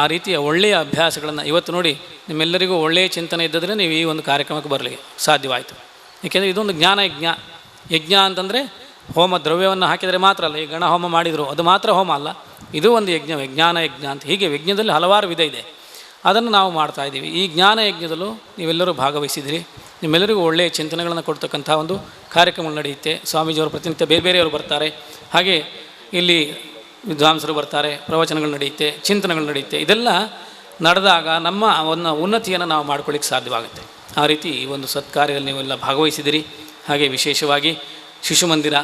ಆ ರೀತಿಯ ಒಳ್ಳೆಯ ಅಭ್ಯಾಸಗಳನ್ನು ಇವತ್ತು ನೋಡಿ, ನಿಮ್ಮೆಲ್ಲರಿಗೂ ಒಳ್ಳೆಯ ಚಿಂತನೆ ಇದ್ದರೆ ನೀವು ಈ ಒಂದು ಕಾರ್ಯಕ್ರಮಕ್ಕೆ ಬರಲಿಕ್ಕೆ ಸಾಧ್ಯವಾಯಿತು. ಏಕೆಂದರೆ ಇದೊಂದು ಜ್ಞಾನ ಯಜ್ಞ ಅಂತಂದರೆ ಹೋಮ ದ್ರವ್ಯವನ್ನು ಹಾಕಿದರೆ ಮಾತ್ರ ಅಲ್ಲ. ಈ ಗಣ ಹೋಮ ಮಾಡಿದರು ಅದು ಮಾತ್ರ ಹೋಮ ಅಲ್ಲ, ಇದು ಒಂದು ಯಜ್ಞವೇ, ಜ್ಞಾನ ಯಜ್ಞ ಅಂತ. ಹೀಗೆ ಯಜ್ಞದಲ್ಲಿ ಹಲವಾರು ವಿಧ ಇದೆ, ಅದನ್ನು ನಾವು ಮಾಡ್ತಾಯಿದ್ದೀವಿ. ಈ ಜ್ಞಾನ ಯಜ್ಞದಲ್ಲೂ ನೀವೆಲ್ಲರೂ ಭಾಗವಹಿಸಿದಿರಿ. ನಿಮ್ಮೆಲ್ಲರಿಗೂ ಒಳ್ಳೆಯ ಚಿಂತನೆಗಳನ್ನು ಕೊಡ್ತಕ್ಕಂಥ ಒಂದು ಕಾರ್ಯಕ್ರಮ ನಡೆಯುತ್ತೆ. ಸ್ವಾಮೀಜಿಯವರು ಪ್ರತಿನಿತ್ಯ ಬೇರೆಯವರು ಬರ್ತಾರೆ, ಹಾಗೆ ಇಲ್ಲಿ ವಿದ್ವಾಂಸರು ಬರ್ತಾರೆ, ಪ್ರವಚನಗಳು ನಡೆಯುತ್ತೆ, ಚಿಂತನೆಗಳು ನಡೆಯುತ್ತೆ. ಇದೆಲ್ಲ ನಡೆದಾಗ ನಮ್ಮ ಒಂದು ಉನ್ನತಿಯನ್ನು ನಾವು ಮಾಡ್ಕೊಳ್ಳಿಕ್ಕೆ ಸಾಧ್ಯವಾಗುತ್ತೆ. ಆ ರೀತಿ ಈ ಒಂದು ಸತ್ಕಾರ್ಯದಲ್ಲಿ ನೀವೆಲ್ಲ ಭಾಗವಹಿಸಿದಿರಿ. ಹಾಗೆ ವಿಶೇಷವಾಗಿ ಶಿಶು ಮಂದಿರ,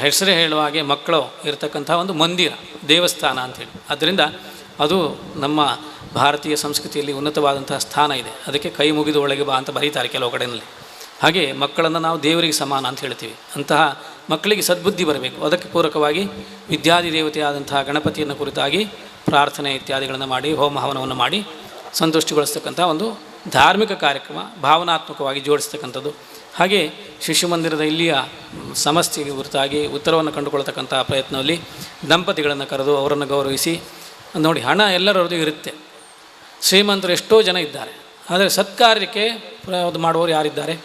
ಹೆಸರೇ ಹೇಳುವ ಹಾಗೆ ಮಕ್ಕಳು ಇರತಕ್ಕಂಥ ಒಂದು ಮಂದಿರ, ದೇವಸ್ಥಾನ ಅಂಥೇಳಿ. ಆದ್ದರಿಂದ ಅದು ನಮ್ಮ ಭಾರತೀಯ ಸಂಸ್ಕೃತಿಯಲ್ಲಿ ಉನ್ನತವಾದಂತಹ ಸ್ಥಾನ ಇದೆ. ಅದಕ್ಕೆ ಕೈ ಮುಗಿದು ಒಳಗೆ ಬಾ ಅಂತ ಬರೀತಾರೆ ಕೆಲವು ಕಡೆಯಲ್ಲಿ. ಹಾಗೆ ಮಕ್ಕಳನ್ನು ನಾವು ದೇವರಿಗೆ ಸಮಾನ ಅಂತ ಹೇಳ್ತೀವಿ. ಅಂತಹ ಮಕ್ಕಳಿಗೆ ಸದ್ಬುದ್ಧಿ ಬರಬೇಕು. ಅದಕ್ಕೆ ಪೂರಕವಾಗಿ ವಿದ್ಯಾದಿ ದೇವತೆಯಾದಂತಹ ಗಣಪತಿಯನ್ನು ಕುರಿತಾಗಿ ಪ್ರಾರ್ಥನೆ ಇತ್ಯಾದಿಗಳನ್ನು ಮಾಡಿ, ಹೋಮ ಹವನವನ್ನು ಮಾಡಿ ಸಂತುಷ್ಟಿಗೊಳಿಸ್ತಕ್ಕಂಥ ಒಂದು ಧಾರ್ಮಿಕ ಕಾರ್ಯಕ್ರಮ, ಭಾವನಾತ್ಮಕವಾಗಿ ಜೋಡಿಸ್ತಕ್ಕಂಥದ್ದು. ಹಾಗೆ ಶಿಶು ಮಂದಿರದ ಇಲ್ಲಿಯ ಸಮಸ್ಯೆಗೆ ಕುರಿತಾಗಿ ಉತ್ತರವನ್ನು ಕಂಡುಕೊಳ್ತಕ್ಕಂಥ ಪ್ರಯತ್ನದಲ್ಲಿ ದಂಪತಿಗಳನ್ನು ಕರೆದು ಅವರನ್ನು ಗೌರವಿಸಿ, ನೋಡಿ ಹಣ ಎಲ್ಲರದ್ದು ಇರುತ್ತೆ, ಶ್ರೀಮಂತರು ಎಷ್ಟೋ ಜನ ಇದ್ದಾರೆ, ಆದರೆ ಸತ್ಕಾರ್ಯಕ್ಕೆ ಮಾಡುವವರು ಯಾರಿದ್ದಾರೆ?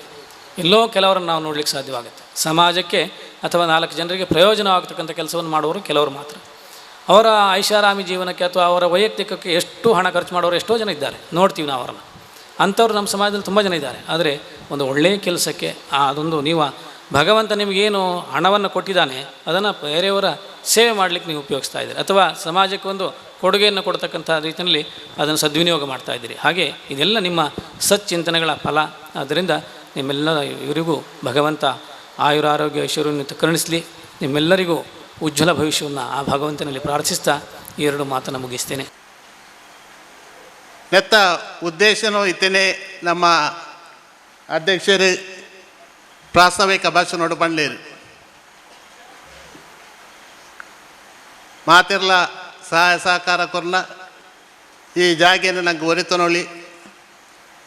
ಎಲ್ಲೋ ಕೆಲವರನ್ನು ನಾವು ನೋಡಲಿಕ್ಕೆ ಸಾಧ್ಯವಾಗುತ್ತೆ. ಸಮಾಜಕ್ಕೆ ಅಥವಾ 4 ಜನರಿಗೆ ಪ್ರಯೋಜನವಾಗತಕ್ಕಂಥ ಕೆಲಸವನ್ನು ಮಾಡುವವರು ಕೆಲವರು ಮಾತ್ರ. ಅವರ ಐಷಾರಾಮಿ ಜೀವನಕ್ಕೆ ಅಥವಾ ಅವರ ವೈಯಕ್ತಿಕಕ್ಕೆ ಎಷ್ಟು ಹಣ ಖರ್ಚು ಮಾಡೋರು ಎಷ್ಟೋ ಜನ ಇದ್ದಾರೆ, ನೋಡ್ತೀವಿ ನಾವು ಅವರನ್ನು. ಅಂಥವ್ರು ನಮ್ಮ ಸಮಾಜದಲ್ಲಿ ತುಂಬ ಜನ ಇದ್ದಾರೆ. ಆದರೆ ಒಂದು ಒಳ್ಳೆಯ ಕೆಲಸಕ್ಕೆ ಅದೊಂದು ನೀವು ಭಗವಂತ ನಿಮಗೇನು ಹಣವನ್ನು ಕೊಟ್ಟಿದ್ದಾನೆ ಅದನ್ನು ಬೇರೆಯವರ ಸೇವೆ ಮಾಡಲಿಕ್ಕೆ ನೀವು ಉಪಯೋಗಿಸ್ತಾ ಇದ್ದೀರಿ, ಅಥವಾ ಸಮಾಜಕ್ಕೆ ಒಂದು ಕೊಡುಗೆಯನ್ನು ಕೊಡ್ತಕ್ಕಂಥ ರೀತಿಯಲ್ಲಿ ಅದನ್ನು ಸದ್ವಿನಿಯೋಗ ಮಾಡ್ತಾಯಿದ್ದೀರಿ. ಹಾಗೆ ಇದೆಲ್ಲ ನಿಮ್ಮ ಸಚ್ಚಿಂತನೆಗಳ ಫಲ. ಆದ್ದರಿಂದ ನಿಮ್ಮೆಲ್ಲ ಇವರಿಗೂ ಭಗವಂತ ಆಯುರಾರೋಗ್ಯ ಐಶ್ವರ್ಯವನ್ನು ಕರುಣಿಸಲಿ. ನಿಮ್ಮೆಲ್ಲರಿಗೂ ಉಜ್ವಲ ಭವಿಷ್ಯವನ್ನು ಆ ಭಗವಂತನಲ್ಲಿ ಪ್ರಾರ್ಥಿಸ್ತಾ ಈ 2 ಮಾತನ್ನು ಮುಗಿಸ್ತೇನೆ. ನೆತ್ತ ಉದ್ದೇಶನೂ ಇತ್ತೇನೆ ನಮ್ಮ ಅಧ್ಯಕ್ಷರು ಪ್ರಾಸ್ತಾವಿಕ ಭಾಷಣ ಬಂಡ್ಲೇರು ಮಾತಿರ್ಲ ಸಹಾಯ ಸಹಕಾರ ಕೊರ್ನ ಈ ಜಾಗೆಯನ್ನು ನಂಗೆ ಒರಿತನೊಳಿ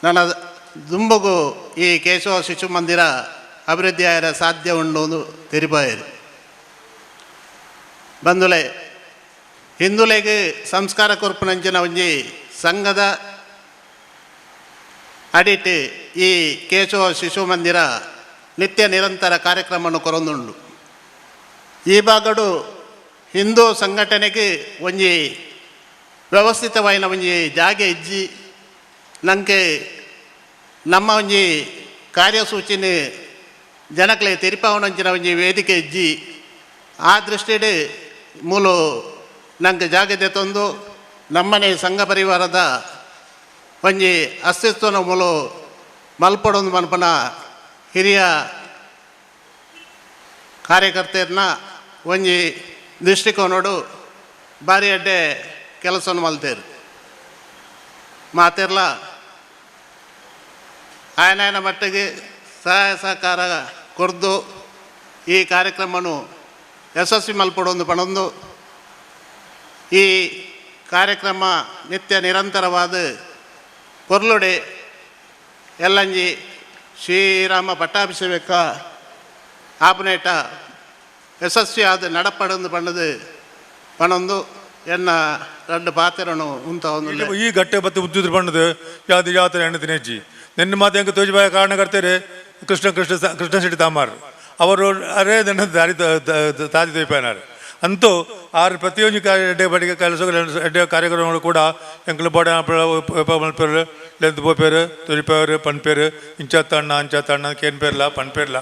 ನನ್ನ ದುಂಬಗು ಈ ಕೇಶವ ಶಿಶು ಮಂದಿರ ಅಭಿವೃದ್ಧಿ ಆಯರ ಸಾಧ್ಯ ಉಂಡು ಒಂದು ತೆರಿಬಾಯರು ಬಂದುಲೆ ಹಿಂದುಲೆಗೆ ಸಂಸ್ಕಾರ ಕೊರ್ಪುನಂಚಿನ ಒಂಜಿ ಸಂಘದ ಅಡಿಟ್ ಈ ಕೇಶವ ಶಿಶು ಮಂದಿರ ನಿತ್ಯ ನಿರಂತರ ಕಾರ್ಯಕ್ರಮವನ್ನು ಕೊರೊಂದುಂಡು. ಈ ಭಾಗಡು ಹಿಂದೂ ಸಂಘಟನೆಗೆ ಒಂಜಿ ವ್ಯವಸ್ಥಿತವಾಯಿನ ಒಂಜಿ ಜಾಗೆ ಇಜ್ಜಿ ನಂಗೆ ನಮ್ಮ ಒಂಜಿ ಕಾರ್ಯಸೂಚಿನ ಜನಕ್ಲೆ ತೆರಿಪಾವನಂಚಿನ ಒಂಜಿ ವೇದಿಕೆ ಇಜ್ಜಿ ಆ ದೃಷ್ಟಿಡ್ ಮೂಲು ನಂಗೆ ಜಾಗತೆ ತಂದು ನಮ್ಮನೆ ಸಂಘ ಪರಿವಾರದ ಒಂಜಿ ಅಸ್ತಿತ್ವನ ಮೂಲು ಮಲ್ಪಡೊಂದು ಮನ್ಪನ ಹಿರಿಯ ಕಾರ್ಯಕರ್ತೆಯನ್ನ ಒಂಜಿ ದೃಷ್ಟಿಕೋನೋಡು ಭಾರಿ ಅಡ್ಡೆ ಕೆಲಸವನ್ನು ಮಲ್ತೇರು ಮಾತಿರ್ಲ ಆಯನ ಮಟ್ಟಿಗೆ ಸಹಾಯ ಸಹಕಾರ ಕೊರ್ದು ಈ ಕಾರ್ಯಕ್ರಮವನ್ನು ಯಶಸ್ವಿ ಮಲ್ಪಡೊಂದು ಪಣೊಂದು ಈ ಕಾರ್ಯಕ್ರಮ ನಿತ್ಯ ನಿರಂತರವಾದ ಪೊರ್ಲುಡೆ ಎಲ್ಲಂಜಿ ಶ್ರೀರಾಮ ಪಟ್ಟಾಭಿಷೇಕ ಆಪನೇಟ ಯಶಸ್ವಿಯಾದ ನಡಪಡೊಂದು ಪಣ್ಣದು ಪಣೊಂದು ಎನ್ನ 2 ಪಾತ್ರನು ಉಂತ ಒಂದು ಈ ಗಟ್ಟೆ ಬತ್ತು ಉದ್ದಿದ್ರು ಪಣ್ಣದು ಯಾವ್ದು ಯಾತ್ರೆ ಎಣ್ಣೆ ನೆಜ್ಜಿ ನಿನ್ನ ಮಾತು ಹೆಂಗೆ ತೋಜಿಬಾಯ ಕಾರಣಕರ್ತಾರೆ ಕೃಷ್ಣ ಶೆಟ್ಟಿ ತಾಮಾರ್ ಅವರು ಅರೇ ನನ್ನ ದಾರಿ ತಾದಿ ತೋಯ್ಪಾನಾರು ಅಂತೂ ಆರು ಪ್ರತಿಯೊಂದು ಎಡ್ಡೆ ಬಡಿಗೆ ಕೆಲಸ ಎಡ್ಡೆ ಕಾರ್ಯಕ್ರಮಗಳು ಕೂಡ ಎಂಕಲು ಬಾಡ లేదు పోపేరు తొలిపేరు పనిపేరు ఇంచేత్తಣ್ಣ అంచేత్తಣ್ಣ కేన్ పేర్ల పని పేర్ల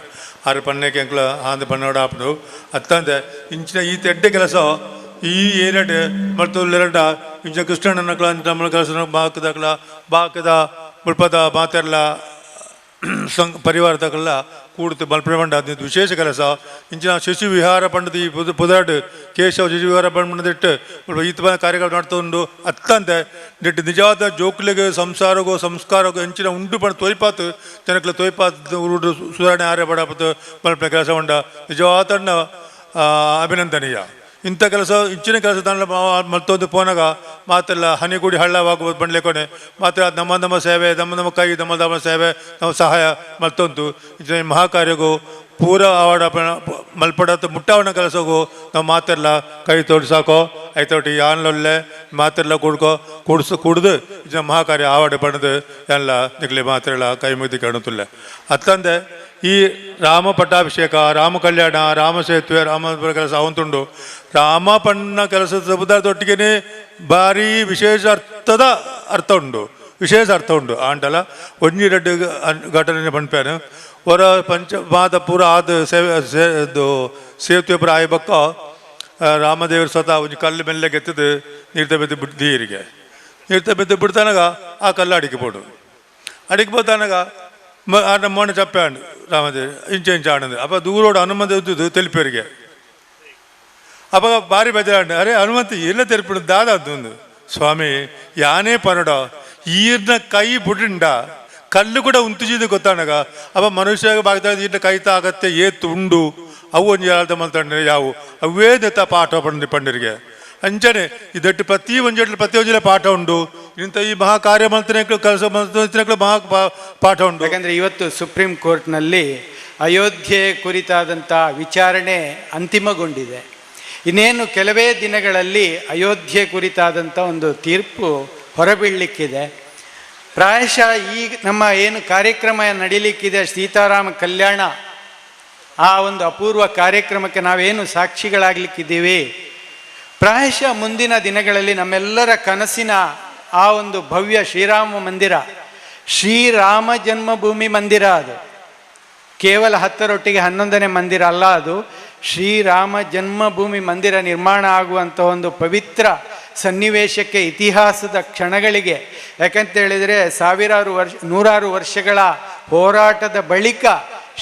ఆరు పన్నెకి ఎంకల ఆంది పన్నోడు అప్పుడు ಅತ್ತಂದೆ ಇಂಚಿನ ಈ ತೆಡ್ಡೆ ಕೆಲಸ ಈ ಏರಡೆ ಮತ್ತು ಎರಡ ಇಂಚ ಕೃಷ್ಣಣ್ಣನಕ್ಲ ನಮ್ಮ ಕೆಲಸ ಬಾಕದ ಮುಳ್ಪದ ಮಾತೆರ್ಲ ಪರಿವಾರದಕ್ಕೆಲ್ಲ ಕೂಡುತ್ತೆ ಮಲ್ಪಡೆ ಅದು ವಿಶೇಷ ಕೆಲಸ ಇಂಚಿನ ಶಿಶು ವಿಹಾರ ಪಂಡದ ಈ ಪುದಾಡು ಕೇಶವ ಶಿಶು ವಿಹಾರ ಪಂಡದಿಟ್ಟು ಈತ ಕಾರ್ಯಗಳು ನಡ್ಕೊಂಡು ಅತ್ತಂತೆ ನೆಟ್ಟು ನಿಜವಾದ ಜೋಕ್ಲಿಗೆ ಸಂಸಾರಗೋ ಸಂಸ್ಕಾರಗೋ ಇಂಚಿನ ಉಂಡು ಪಂಡ ತೊಯ್ಪಾತು ಜನಕ್ಲ ತೊಯ್ಪಾತು ಉರುಡು ಸುಧಾರಣೆ ಆರ್ಯ ಪಡಪತ್ತು ಮಲ್ಪನೆ ಕೆಲಸ ಉಂಡ ನಿಜವಾದ ಅಭಿನಂದನೀಯ ಇಂಥ ಕೆಲಸ ಇಂಚಿನ ಕೆಲಸ ತಾನ ಮತ್ತೊಂದು ಪೋನಾಗ ಮಾತೆಲ್ಲ ಹನಿಗೂಡಿ ಹಳ್ಳವಾಗುವುದು ಬಂಡ್ಲೆಕೊನೆ ಮಾತ್ರ ನಮ್ಮ ಸೇವೆ ನಮ್ಮ ಕೈ ನಮ್ಮ ಸೇವೆ ನಮ್ಮ ಸಹಾಯ ಮತ್ತೊಂದು ಇಂಚಿನ ಮಹಾಕಾರ್ಯಗೂ ಪೂರ ಆವಾಡ ಮಲ್ಪಡತ್ತ ಮುಟ್ಟಾವಣ ಕೆಲಸಗೂ ನಾವು ಮಾತೆಲ್ಲ ಕೈ ತೋಡ್ಸಾಕೋ ಐತೋಟಿ ಆನ್ಲೊಲ್ಲೆ ಮಾತೆಲ್ಲ ಕುಡಿದು ಇಂಚಿನ ಮಹಾಕಾರ್ಯ ಆವಾಡ ಪಣದು ಎಲ್ಲ ನಿಗ್ಲಿ ಮಾತೆಲ್ಲ ಕೈ ಮುಗ್ದಿ ಕಾಣುತ್ತಿಲ್ಲ ಅತ್ತಂದೆ ಈ ರಾಮ ಪಟ್ಟಾಭಿಷೇಕ ರಾಮ ಕಲ್ಯಾಣ ರಾಮ ಸೇತುವೆ ರಾಮ ಕೆಲಸ ಅವಂತುಂಡು ರಾಮ ಪಣ್ಣ ಕೆಲಸದ ಪದಾರ್ಥೊಟ್ಟಿಗೆ ಭಾರಿ ವಿಶೇಷ ಅರ್ಥ ಉಂಡು ವಿಶೇಷ ಅರ್ಥ ಉಂಡು ಆಂಟಲ ಒಂಜಿ ರೆಡ್ಡು ಘಟನೆ ಪಂಪಾನು ಹೊರ ಮಾದ ಪೂರ ಆದ ಸೇತುವೆ ಪುರ ಆಯ್ಬಕ್ಕ ರಾಮದೇವರು ಸ್ವತಃ ಒಂಜಿ ಕಲ್ಲು ಮೆಲ್ಲೆ ಗೆತ್ತದು ನೀರ್ತ ಬೆದ್ದು ಬಿಟ್ಟು ನೀರಿಗೆ ನೀರ್ತ ಬೆದ್ದು ಬಿಡ್ತಾನಾಗ ಆ ಕಲ್ಲು ಅಡಿಕೆ పోతానగా మొన్న చెప్పాడు రామదేవి ఇంచెంచి ఆడింది అప్ప దూరోడు హనుమంతు ఎద్దు తెలిపారుగా అప్ప భారీ బెదరాడు అరే హనుమంతు ಇಲ್ಲ తెలిపిడు దాదా అంతుంది స్వామి యానే పనడా ఈర్న కೈ ಬುಡಿಂಡ ಕಲ್ಲು ಕೂಡ ಉಂತುಜಿದು ಗೊತ್ತಾನಗ ಅಪ್ಪ ಮನುಷ್ಯ ಭಾಗದ ಈರ್ನ ಕೈ ತಾಗತ್ತೆ ಏತು ಉಂಡು ಅವು ಒಂದು ಯಾವ್ದು ಮಲ್ತಾಂಡ್ರೆ ಯಾವು ಅವೇ ದತ್ತ ಪಾಠ ಪಂಡಿರಿಗೆ ಅಂಚನೆ ಇದಟ್ಟು ಪ್ರತಿ ಒಂಜಲ ಪಾಠ ಉಂಡು ಇಂಥ ಈ ಮಹಾ ಕಾರ್ಯ ಮಂತ್ರನೆ ಕೆಲಸ ಮಹಾ ಪಾಠ ಉಂಟು. ಯಾಕಂದರೆ ಇವತ್ತು ಸುಪ್ರೀಂ ಕೋರ್ಟ್ನಲ್ಲಿ ಅಯೋಧ್ಯೆ ಕುರಿತಾದಂಥ ವಿಚಾರಣೆ ಅಂತಿಮಗೊಂಡಿದೆ. ಇನ್ನೇನು ಕೆಲವೇ ದಿನಗಳಲ್ಲಿ ಅಯೋಧ್ಯೆ ಕುರಿತಾದಂಥ ಒಂದು ತೀರ್ಪು ಹೊರಬೀಳಲಿಕ್ಕಿದೆ. ಪ್ರಾಯಶಃ ಈ ನಮ್ಮ ಏನು ಕಾರ್ಯಕ್ರಮ ನಡೀಲಿಕ್ಕಿದೆ ಸೀತಾರಾಮ ಕಲ್ಯಾಣ, ಆ ಒಂದು ಅಪೂರ್ವ ಕಾರ್ಯಕ್ರಮಕ್ಕೆ ನಾವೇನು ಸಾಕ್ಷಿಗಳಾಗಲಿಕ್ಕಿದ್ದೀವಿ. ಪ್ರಾಯಶಃ ಮುಂದಿನ ದಿನಗಳಲ್ಲಿ ನಮ್ಮೆಲ್ಲರ ಕನಸಿನ ಆ ಒಂದು ಭವ್ಯ ಶ್ರೀರಾಮ ಮಂದಿರ, ಶ್ರೀರಾಮ ಜನ್ಮಭೂಮಿ ಮಂದಿರ, ಅದು ಕೇವಲ 10ರೊಟ್ಟಿಗೆ 11ನೇ ಮಂದಿರ ಅಲ್ಲ, ಅದು ಶ್ರೀರಾಮ ಜನ್ಮಭೂಮಿ ಮಂದಿರ ನಿರ್ಮಾಣ ಆಗುವಂಥ ಒಂದು ಪವಿತ್ರ ಸನ್ನಿವೇಶಕ್ಕೆ, ಇತಿಹಾಸದ ಕ್ಷಣಗಳಿಗೆ, ಯಾಕಂತ ಹೇಳಿದರೆ ನೂರಾರು ವರ್ಷಗಳ ಹೋರಾಟದ ಬಳಿಕ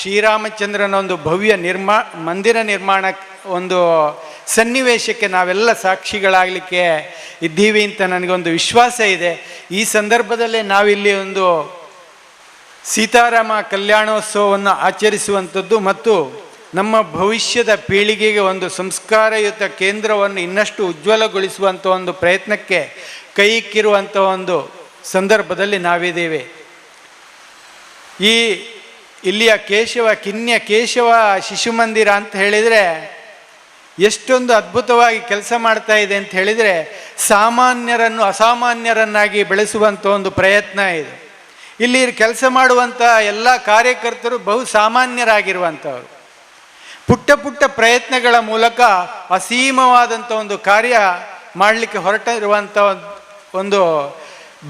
ಶ್ರೀರಾಮಚಂದ್ರನ ಒಂದು ಭವ್ಯ ಮಂದಿರ ನಿರ್ಮಾಣ ಒಂದು ಸನ್ನಿವೇಶಕ್ಕೆ ನಾವೆಲ್ಲ ಸಾಕ್ಷಿಗಳಾಗಲಿಕ್ಕೆ ಇದ್ದೀವಿ ಅಂತ ನನಗೊಂದು ವಿಶ್ವಾಸ ಇದೆ. ಈ ಸಂದರ್ಭದಲ್ಲೇ ನಾವಿಲ್ಲಿ ಒಂದು ಸೀತಾರಾಮ ಕಲ್ಯಾಣೋತ್ಸವವನ್ನು ಆಚರಿಸುವಂಥದ್ದು ಮತ್ತು ನಮ್ಮ ಭವಿಷ್ಯದ ಪೀಳಿಗೆಗೆ ಒಂದು ಸಂಸ್ಕಾರಯುತ ಕೇಂದ್ರವನ್ನು ಇನ್ನಷ್ಟು ಉಜ್ವಲಗೊಳಿಸುವಂಥ ಒಂದು ಪ್ರಯತ್ನಕ್ಕೆ ಕೈಕ್ಕಿರುವಂಥ ಒಂದು ಸಂದರ್ಭದಲ್ಲಿ ನಾವಿದ್ದೇವೆ. ಇಲ್ಲಿಯ ಕೇಶವ ಶಿಶು ಮಂದಿರ ಅಂತ ಹೇಳಿದರೆ ಎಷ್ಟೊಂದು ಅದ್ಭುತವಾಗಿ ಕೆಲಸ ಮಾಡ್ತಾ ಇದೆ ಅಂತ ಹೇಳಿದರೆ, ಸಾಮಾನ್ಯರನ್ನು ಅಸಾಮಾನ್ಯರನ್ನಾಗಿ ಬೆಳೆಸುವಂಥ ಒಂದು ಪ್ರಯತ್ನ ಇದೆ. ಇಲ್ಲಿ ಕೆಲಸ ಮಾಡುವಂಥ ಎಲ್ಲ ಕಾರ್ಯಕರ್ತರು ಬಹು ಸಾಮಾನ್ಯರಾಗಿರುವಂಥವ್ರು. ಪುಟ್ಟ ಪುಟ್ಟ ಪ್ರಯತ್ನಗಳ ಮೂಲಕ ಅಸೀಮವಾದಂಥ ಒಂದು ಕಾರ್ಯ ಮಾಡಲಿಕ್ಕೆ ಹೊರಟಿರುವಂಥ ಒಂದು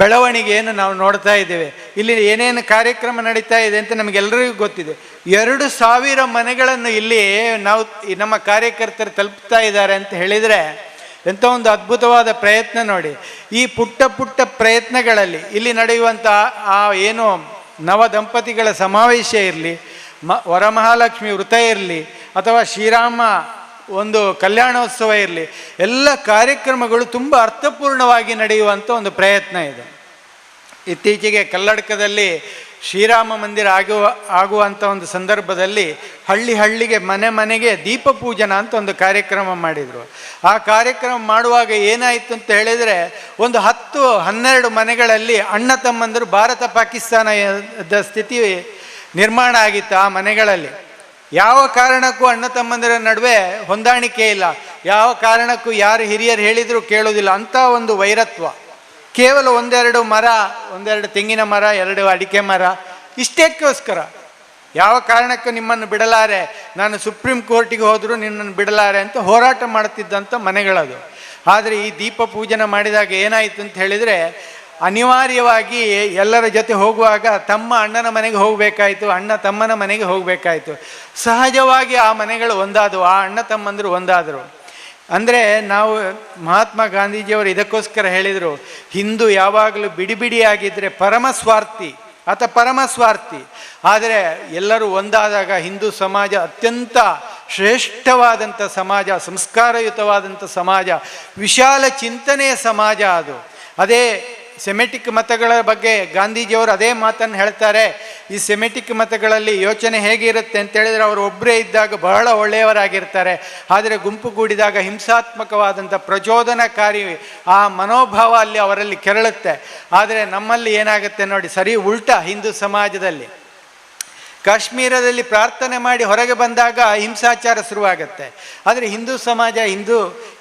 ಬೆಳವಣಿಗೆಯನ್ನು ನಾವು ನೋಡ್ತಾ ಇದ್ದೇವೆ. ಇಲ್ಲಿ ಏನೇನು ಕಾರ್ಯಕ್ರಮ ನಡೀತಾ ಇದೆ ಅಂತ ನಮಗೆಲ್ಲರಿಗೂ ಗೊತ್ತಿದೆ. 2000 ಮನೆಗಳನ್ನು ಇಲ್ಲಿ ನಮ್ಮ ಕಾರ್ಯಕರ್ತರು ತಲುಪ್ತಾ ಇದ್ದಾರೆ ಅಂತ ಹೇಳಿದರೆ ಎಂಥ ಒಂದು ಅದ್ಭುತವಾದ ಪ್ರಯತ್ನ ನೋಡಿ. ಈ ಪುಟ್ಟ ಪುಟ್ಟ ಪ್ರಯತ್ನಗಳಲ್ಲಿ ಇಲ್ಲಿ ನಡೆಯುವಂಥ ಆ ಏನು ನವ ದಂಪತಿಗಳ ಸಮಾವೇಶ ಇರಲಿ, ವರಮಹಾಲಕ್ಷ್ಮಿ ವೃತ ಇರಲಿ, ಅಥವಾ ಶ್ರೀರಾಮ ಒಂದು ಕಲ್ಯಾಣೋತ್ಸವ ಇರಲಿ, ಎಲ್ಲ ಕಾರ್ಯಕ್ರಮಗಳು ತುಂಬ ಅರ್ಥಪೂರ್ಣವಾಗಿ ನಡೆಯುವಂಥ ಒಂದು ಪ್ರಯತ್ನ ಇದೆ. ಇತ್ತೀಚೆಗೆ ಕಲ್ಲಡ್ಕದಲ್ಲಿ ಶ್ರೀರಾಮ ಮಂದಿರ ಆಗುವಂಥ ಒಂದು ಸಂದರ್ಭದಲ್ಲಿ ಹಳ್ಳಿಗೆ ಮನೆಗೆ ದೀಪ ಪೂಜನ ಅಂತ ಒಂದು ಕಾರ್ಯಕ್ರಮ ಮಾಡಿದರು. ಆ ಕಾರ್ಯಕ್ರಮ ಮಾಡುವಾಗ ಏನಾಯಿತು ಅಂತ ಹೇಳಿದರೆ, ಒಂದು 10-12 ಮನೆಗಳಲ್ಲಿ ಅಣ್ಣ ತಮ್ಮಂದರು ಭಾರತ ಪಾಕಿಸ್ತಾನದ ಸ್ಥಿತಿ ನಿರ್ಮಾಣ ಆಗಿತ್ತು. ಆ ಮನೆಗಳಲ್ಲಿ ಯಾವ ಕಾರಣಕ್ಕೂ ಅಣ್ಣ ತಮ್ಮಂದಿರ ನಡುವೆ ಹೊಂದಾಣಿಕೆ ಇಲ್ಲ, ಯಾವ ಕಾರಣಕ್ಕೂ ಯಾರು ಹಿರಿಯರು ಹೇಳಿದರೂ ಕೇಳೋದಿಲ್ಲ. ಅಂಥ ಒಂದು ವೈರತ್ವ. ಕೇವಲ ಒಂದೆರಡು ತೆಂಗಿನ ಮರ, 2 ಅಡಿಕೆ ಮರ, ಇಷ್ಟಕ್ಕೋಸ್ಕರ ಯಾವ ಕಾರಣಕ್ಕೂ ನಿಮ್ಮನ್ನು ಬಿಡಲಾರೆ, ನಾನು ಸುಪ್ರೀಂ ಕೋರ್ಟಿಗೆ ಹೋದರೂ ನಿನ್ನನ್ನು ಬಿಡಲಾರೆ ಅಂತ ಹೋರಾಟ ಮಾಡುತ್ತಿದ್ದಂಥ ಮನೆಗಳದು. ಆದರೆ ಈ ದೀಪ ಪೂಜನ ಮಾಡಿದಾಗ ಏನಾಯಿತು ಅಂತ ಹೇಳಿದರೆ, ಅನಿವಾರ್ಯವಾಗಿ ಎಲ್ಲರ ಜೊತೆ ಹೋಗುವಾಗ ತಮ್ಮ ಅಣ್ಣನ ಮನೆಗೆ ಹೋಗಬೇಕಾಯಿತು, ಅಣ್ಣ ತಮ್ಮನ ಮನೆಗೆ ಹೋಗಬೇಕಾಯಿತು. ಸಹಜವಾಗಿ ಆ ಮನೆಗಳು ಒಂದಾದವು, ಆ ಅಣ್ಣ ತಮ್ಮಂದರು ಒಂದಾದರು. ಅಂದರೆ ನಾವು ಮಹಾತ್ಮ ಗಾಂಧೀಜಿಯವರು ಇದಕ್ಕೋಸ್ಕರ ಹೇಳಿದರು, ಹಿಂದೂ ಯಾವಾಗಲೂ ಬಿಡಿ ಬಿಡಿಯಾಗಿದ್ದರೆ ಪರಮಸ್ವಾರ್ಥಿ ಅಥವಾ ಪರಮಸ್ವಾರ್ಥಿ. ಆದರೆ ಎಲ್ಲರೂ ಒಂದಾದಾಗ ಹಿಂದೂ ಸಮಾಜ ಅತ್ಯಂತ ಶ್ರೇಷ್ಠವಾದಂಥ ಸಮಾಜ, ಸಂಸ್ಕಾರಯುತವಾದಂಥ ಸಮಾಜ, ವಿಶಾಲ ಚಿಂತನೆಯ ಸಮಾಜ ಅದು. ಅದೇ ಸೆಮೆಟಿಕ್ ಮತಗಳ ಬಗ್ಗೆ ಗಾಂಧೀಜಿಯವರು ಅದೇ ಮಾತನ್ನು ಹೇಳ್ತಾರೆ. ಈ ಸೆಮೆಟಿಕ್ ಮತಗಳಲ್ಲಿ ಯೋಚನೆ ಹೇಗಿರುತ್ತೆ ಅಂತೇಳಿದರೆ ಅವರು ಒಬ್ಬರೇ ಇದ್ದಾಗ ಬಹಳ ಒಳ್ಳೆಯವರಾಗಿರ್ತಾರೆ, ಆದರೆ ಗುಂಪು ಕೂಡಿದಾಗ ಹಿಂಸಾತ್ಮಕವಾದಂಥ ಪ್ರಚೋದನಕಾರಿ ಆ ಮನೋಭಾವ ಅಲ್ಲಿ ಅವರಲ್ಲಿ ಕೆರಳುತ್ತೆ. ಆದರೆ ನಮ್ಮಲ್ಲಿ ಏನಾಗುತ್ತೆ ನೋಡಿ, ಸರಿ ಉಲ್ಟಾ. ಹಿಂದೂ ಸಮಾಜದಲ್ಲಿ ಕಾಶ್ಮೀರದಲ್ಲಿ ಪ್ರಾರ್ಥನೆ ಮಾಡಿ ಹೊರಗೆ ಬಂದಾಗ ಹಿಂಸಾಚಾರ ಶುರುವಾಗುತ್ತೆ. ಆದರೆ ಹಿಂದೂ ಸಮಾಜ, ಹಿಂದೂ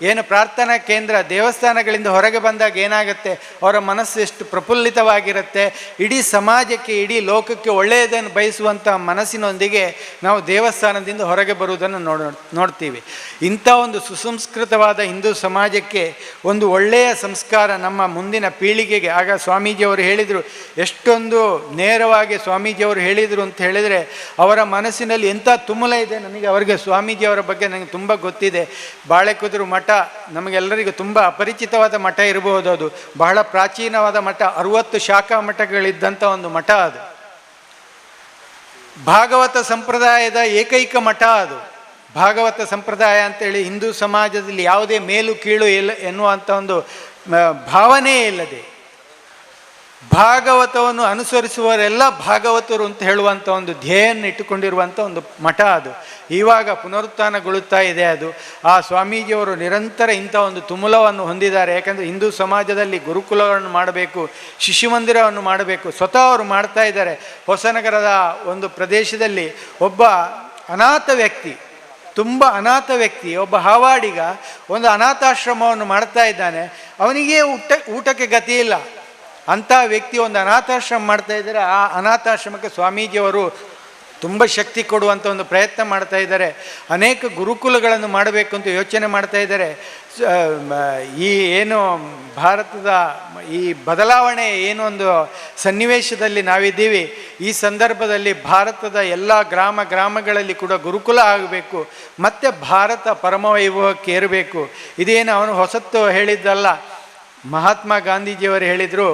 ಏನು ಪ್ರಾರ್ಥನಾ ಕೇಂದ್ರ ದೇವಸ್ಥಾನಗಳಿಂದ ಹೊರಗೆ ಬಂದಾಗ ಏನಾಗುತ್ತೆ, ಅವರ ಮನಸ್ಸು ಎಷ್ಟು ಪ್ರಫುಲ್ಲಿತವಾಗಿರುತ್ತೆ. ಇಡೀ ಸಮಾಜಕ್ಕೆ, ಇಡೀ ಲೋಕಕ್ಕೆ ಒಳ್ಳೆಯದನ್ನು ಬಯಸುವಂಥ ಮನಸ್ಸಿನೊಂದಿಗೆ ನಾವು ದೇವಸ್ಥಾನದಿಂದ ಹೊರಗೆ ಬರುವುದನ್ನು ನೋಡ್ತೀವಿ. ಇಂಥ ಒಂದು ಸುಸಂಸ್ಕೃತವಾದ ಹಿಂದೂ ಸಮಾಜಕ್ಕೆ ಒಂದು ಒಳ್ಳೆಯ ಸಂಸ್ಕಾರ ನಮ್ಮ ಮುಂದಿನ ಪೀಳಿಗೆಗೆ, ಆಗ ಸ್ವಾಮೀಜಿಯವರು ಹೇಳಿದರು, ಎಷ್ಟೊಂದು ನೇರವಾಗಿ ಸ್ವಾಮೀಜಿಯವರು ಹೇಳಿದರು ಅಂತ ಹೇಳಿದರೆ ಅವರ ಮನಸ್ಸಿನಲ್ಲಿ ಎಂಥ ತುಮುಲ ಇದೆ. ನನಗೆ ಅವರಿಗೆ ಸ್ವಾಮೀಜಿಯವರ ಬಗ್ಗೆ ನನಗೆ ತುಂಬ ಗೊತ್ತಿದೆ. ಬಾಳೆಕುದುರು ಮಠ ನಮಗೆಲ್ಲರಿಗೂ ತುಂಬ ಅಪರಿಚಿತವಾದ ಮಠ ಇರಬಹುದು. ಅದು ಬಹಳ ಪ್ರಾಚೀನವಾದ ಮಠ, 60 ಶಾಖಾ ಮಠಗಳಿದ್ದಂಥ ಒಂದು ಮಠ ಅದು. ಭಾಗವತ ಸಂಪ್ರದಾಯದ ಏಕೈಕ ಮಠ ಅದು. ಭಾಗವತ ಸಂಪ್ರದಾಯ ಅಂತೇಳಿ ಹಿಂದೂ ಸಮಾಜದಲ್ಲಿ ಯಾವುದೇ ಮೇಲು ಕೀಳು ಇಲ್ಲ ಎನ್ನುವಂಥ ಒಂದು ಭಾವನೆಯೇ ಇಲ್ಲದೆ ಭಾಗವತವನ್ನು ಅನುಸರಿಸುವವರೆಲ್ಲ ಭಾಗವತರು ಅಂತ ಹೇಳುವಂಥ ಒಂದು ಧ್ಯೇಯನ್ನು ಇಟ್ಟುಕೊಂಡಿರುವಂಥ ಒಂದು ಮಠ ಅದು. ಇವಾಗ ಪುನರುತ್ಥಾನಗೊಳ್ಳುತ್ತಾ ಇದೆ ಅದು. ಆ ಸ್ವಾಮೀಜಿಯವರು ನಿರಂತರ ಇಂಥ ಒಂದು ತುಮುಲವನ್ನು ಹೊಂದಿದ್ದಾರೆ. ಯಾಕಂದರೆ ಹಿಂದೂ ಸಮಾಜದಲ್ಲಿ ಗುರುಕುಲಗಳನ್ನು ಮಾಡಬೇಕು, ಶಿಶು ಮಂದಿರವನ್ನು ಮಾಡಬೇಕು, ಸ್ವತಃ ಅವರು ಮಾಡ್ತಾ ಇದ್ದಾರೆ. ಹೊಸನಗರದ ಒಂದು ಪ್ರದೇಶದಲ್ಲಿ ಒಬ್ಬ ಅನಾಥ ವ್ಯಕ್ತಿ, ತುಂಬ ಅನಾಥ ವ್ಯಕ್ತಿ, ಒಬ್ಬ ಹಾವಾಡಿಗ ಒಂದು ಅನಾಥಾಶ್ರಮವನ್ನು ಮಾಡ್ತಾ ಇದ್ದಾನೆ. ಅವನಿಗೆ ಊಟಕ್ಕೆ ಗತಿ ಇಲ್ಲ. ಅಂಥ ವ್ಯಕ್ತಿ ಒಂದು ಅನಾಥಾಶ್ರಮ ಮಾಡ್ತಾ ಇದ್ದಾರೆ. ಆ ಅನಾಥಾಶ್ರಮಕ್ಕೆ ಸ್ವಾಮೀಜಿಯವರು ತುಂಬ ಶಕ್ತಿ ಕೊಡುವಂಥ ಒಂದು ಪ್ರಯತ್ನ ಮಾಡ್ತಾ ಇದ್ದಾರೆ. ಅನೇಕ ಗುರುಕುಲಗಳನ್ನು ಮಾಡಬೇಕು ಅಂತ ಯೋಚನೆ ಮಾಡ್ತಾ ಇದ್ದಾರೆ. ಈ ಏನು ಭಾರತದ ಈ ಬದಲಾವಣೆ ಏನು ಒಂದು ಸನ್ನಿವೇಶದಲ್ಲಿ ನಾವಿದ್ದೀವಿ, ಈ ಸಂದರ್ಭದಲ್ಲಿ ಭಾರತದ ಎಲ್ಲ ಗ್ರಾಮಗಳಲ್ಲಿ ಕೂಡ ಗುರುಕುಲ ಆಗಬೇಕು, ಮತ್ತು ಭಾರತ ಪರಮವೈಭವಕ್ಕೆ ಏರಬೇಕು. ಇದೇನು ಅವನು ಹೊಸತ್ತು ಹೇಳಿದ್ದಲ್ಲ. ಮಹಾತ್ಮ ಗಾಂಧೀಜಿಯವರು ಹೇಳಿದರು,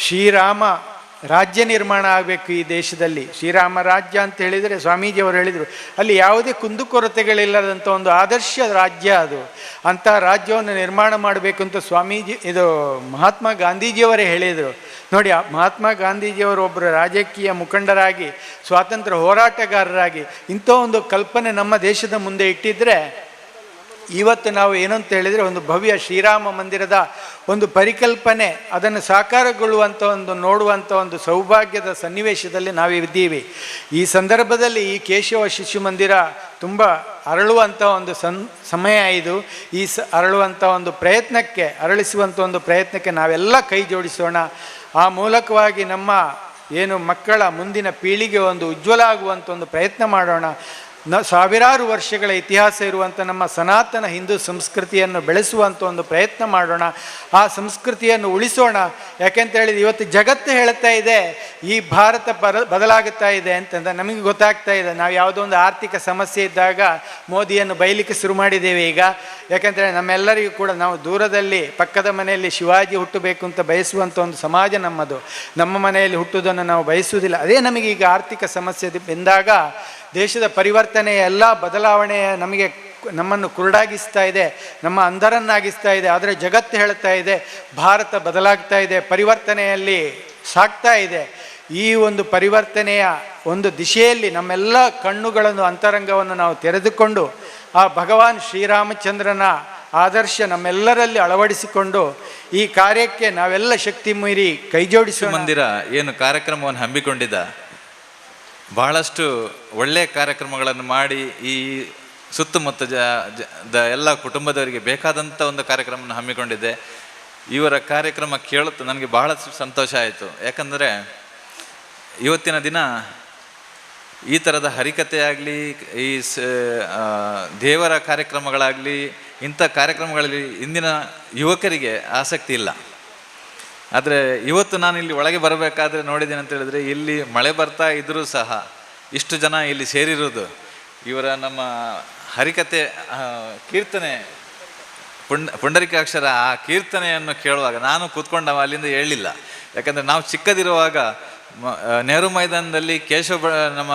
ಶ್ರೀರಾಮ ರಾಜ್ಯ ನಿರ್ಮಾಣ ಆಗಬೇಕು ಈ ದೇಶದಲ್ಲಿ. ಶ್ರೀರಾಮ ರಾಜ್ಯ ಅಂತ ಹೇಳಿದರೆ ಸ್ವಾಮೀಜಿಯವರು ಹೇಳಿದರು, ಅಲ್ಲಿ ಯಾವುದೇ ಕುಂದುಕೊರತೆಗಳಿಲ್ಲದಂಥ ಒಂದು ಆದರ್ಶ ರಾಜ್ಯ ಅದು. ಅಂಥ ರಾಜ್ಯವನ್ನು ನಿರ್ಮಾಣ ಮಾಡಬೇಕು ಅಂತ ಮಹಾತ್ಮ ಗಾಂಧೀಜಿಯವರೇ ಹೇಳಿದರು. ನೋಡಿ, ಮಹಾತ್ಮ ಗಾಂಧೀಜಿಯವರು ಒಬ್ಬರು ರಾಜಕೀಯ ಮುಖಂಡರಾಗಿ, ಸ್ವಾತಂತ್ರ್ಯ ಹೋರಾಟಗಾರರಾಗಿ ಇಂಥ ಒಂದು ಕಲ್ಪನೆ ನಮ್ಮ ದೇಶದ ಮುಂದೆ ಇಟ್ಟಿದ್ದರೆ, ಇವತ್ತು ನಾವು ಏನಂತ ಹೇಳಿದರೆ ಒಂದು ಭವ್ಯ ಶ್ರೀರಾಮ ಮಂದಿರದ ಒಂದು ಪರಿಕಲ್ಪನೆ ಅದನ್ನು ಸಾಕಾರಗೊಳ್ಳುವಂಥ ಒಂದು ನೋಡುವಂಥ ಒಂದು ಸೌಭಾಗ್ಯದ ಸನ್ನಿವೇಶದಲ್ಲಿ ನಾವಿದ್ದೀವಿ. ಈ ಸಂದರ್ಭದಲ್ಲಿ ಈ ಕೇಶವ ಶಿಶು ಮಂದಿರ ತುಂಬ ಅರಳುವಂಥ ಒಂದು ಸಮಯ ಇದು. ಈ ಅರಳುವಂಥ ಒಂದು ಪ್ರಯತ್ನಕ್ಕೆ, ಅರಳಿಸುವಂಥ ಒಂದು ಪ್ರಯತ್ನಕ್ಕೆ ನಾವೆಲ್ಲ ಕೈ ಜೋಡಿಸೋಣ. ಆ ಮೂಲಕವಾಗಿ ನಮ್ಮ ಏನು ಮಕ್ಕಳ ಮುಂದಿನ ಪೀಳಿಗೆ ಒಂದು ಉಜ್ವಲ ಆಗುವಂಥ ಒಂದು ಪ್ರಯತ್ನ ಮಾಡೋಣ. ಸಾವಿರಾರು ವರ್ಷಗಳ ಇತಿಹಾಸ ಇರುವಂಥ ನಮ್ಮ ಸನಾತನ ಹಿಂದೂ ಸಂಸ್ಕೃತಿಯನ್ನು ಬೆಳೆಸುವಂಥ ಒಂದು ಪ್ರಯತ್ನ ಮಾಡೋಣ. ಆ ಸಂಸ್ಕೃತಿಯನ್ನು ಉಳಿಸೋಣ. ಯಾಕೆಂತ ಹೇಳಿದ್ರೆ ಇವತ್ತು ಜಗತ್ತು ಹೇಳ್ತಾ ಇದೆ ಈ ಭಾರತ ಬದಲಾಗುತ್ತಾ ಇದೆ ಅಂತಂದ ನಮಗೆ ಗೊತ್ತಾಗ್ತಾ ಇದೆ. ನಾವು ಯಾವುದೋ ಒಂದು ಆರ್ಥಿಕ ಸಮಸ್ಯೆ ಇದ್ದಾಗ ಮೋದಿಯನ್ನು ಬೈಲಿಕ್ಕೆ ಶುರು ಮಾಡಿದ್ದೇವೆ ಈಗ. ಯಾಕೆಂತೇಳಿ ನಮ್ಮೆಲ್ಲರಿಗೂ ಕೂಡ ನಾವು ದೂರದಲ್ಲಿ ಪಕ್ಕದ ಮನೆಯಲ್ಲಿ ಶಿವಾಜಿ ಹುಟ್ಟಬೇಕು ಅಂತ ಬಯಸುವಂಥ ಒಂದು ಸಮಾಜ ನಮ್ಮದು. ನಮ್ಮ ಮನೆಯಲ್ಲಿ ಹುಟ್ಟುವುದನ್ನು ನಾವು ಬಯಸುವುದಿಲ್ಲ. ಅದೇ ನಮಗೆ ಈಗ ಆರ್ಥಿಕ ಸಮಸ್ಯೆ ಬಂದಾಗ ದೇಶದ ಪರಿವರ್ತನೆಯ ಎಲ್ಲ ಬದಲಾವಣೆಯ ನಮ್ಮನ್ನು ಕುರುಡಾಗಿಸ್ತಾ ಇದೆ, ನಮ್ಮ ಅಂಧರನ್ನಾಗಿಸ್ತಾ ಇದೆ. ಆದರೆ ಜಗತ್ತು ಹೇಳ್ತಾ ಇದೆ ಭಾರತ ಬದಲಾಗ್ತಾ ಇದೆ, ಪರಿವರ್ತನೆಯಲ್ಲಿ ಸಾಗ್ತಾ ಇದೆ. ಈ ಒಂದು ಪರಿವರ್ತನೆಯ ಒಂದು ದಿಶೆಯಲ್ಲಿ ನಮ್ಮೆಲ್ಲ ಕಣ್ಣುಗಳನ್ನು, ಅಂತರಂಗವನ್ನು ನಾವು ತೆರೆದುಕೊಂಡು ಆ ಭಗವಾನ್ ಶ್ರೀರಾಮಚಂದ್ರನ ಆದರ್ಶ ನಮ್ಮೆಲ್ಲರಲ್ಲಿ ಅಳವಡಿಸಿಕೊಂಡು ಈ ಕಾರ್ಯಕ್ಕೆ ನಾವೆಲ್ಲ ಶಕ್ತಿ ಮೀರಿ ಕೈಜೋಡಿಸುವ ಮಂದಿರ ಏನು ಕಾರ್ಯಕ್ರಮವನ್ನು ಹಮ್ಮಿಕೊಂಡಿದ್ದ, ಬಹಳಷ್ಟು ಒಳ್ಳೆಯ ಕಾರ್ಯಕ್ರಮಗಳನ್ನು ಮಾಡಿ ಈ ಸುತ್ತಮುತ್ತ ಎಲ್ಲ ಕುಟುಂಬದವರಿಗೆ ಬೇಕಾದಂಥ ಒಂದು ಕಾರ್ಯಕ್ರಮವನ್ನು ಹಮ್ಮಿಕೊಂಡಿದ್ದೆ. ಇವರ ಕಾರ್ಯಕ್ರಮ ಕೇಳುತ್ತ ನನಗೆ ಬಹಳ ಸಂತೋಷ ಆಯಿತು. ಯಾಕಂದರೆ ಇವತ್ತಿನ ದಿನ ಈ ಥರದ ಹರಿಕಥೆಯಾಗಲಿ, ಈ ದೇವರ ಕಾರ್ಯಕ್ರಮಗಳಾಗಲಿ, ಇಂಥ ಕಾರ್ಯಕ್ರಮಗಳಲ್ಲಿ ಇಂದಿನ ಯುವಕರಿಗೆ ಆಸಕ್ತಿ ಇಲ್ಲ. ಆದರೆ ಇವತ್ತು ನಾನು ಇಲ್ಲಿ ಒಳಗೆ ಬರಬೇಕಾದ್ರೆ ನೋಡಿದ್ದೇನೆ ಅಂತ ಹೇಳಿದ್ರೆ, ಇಲ್ಲಿ ಮಳೆ ಬರ್ತಾ ಇದ್ದರೂ ಸಹ ಇಷ್ಟು ಜನ ಇಲ್ಲಿ ಸೇರಿರೋದು ಇವರ ನಮ್ಮ ಹರಿಕತೆ ಕೀರ್ತನೆ ಪುಂಡರಿಕಾಕ್ಷರ ಆ ಕೀರ್ತನೆಯನ್ನು ಕೇಳುವಾಗ ನಾನು ಕೂತ್ಕೊಂಡು ಅಲ್ಲಿಂದ ಹೇಳಲಿಲ್ಲ. ಯಾಕಂದರೆ ನಾವು ಚಿಕ್ಕದಿರುವಾಗ ನೆಹರು ಮೈದಾನದಲ್ಲಿ ನಮ್ಮ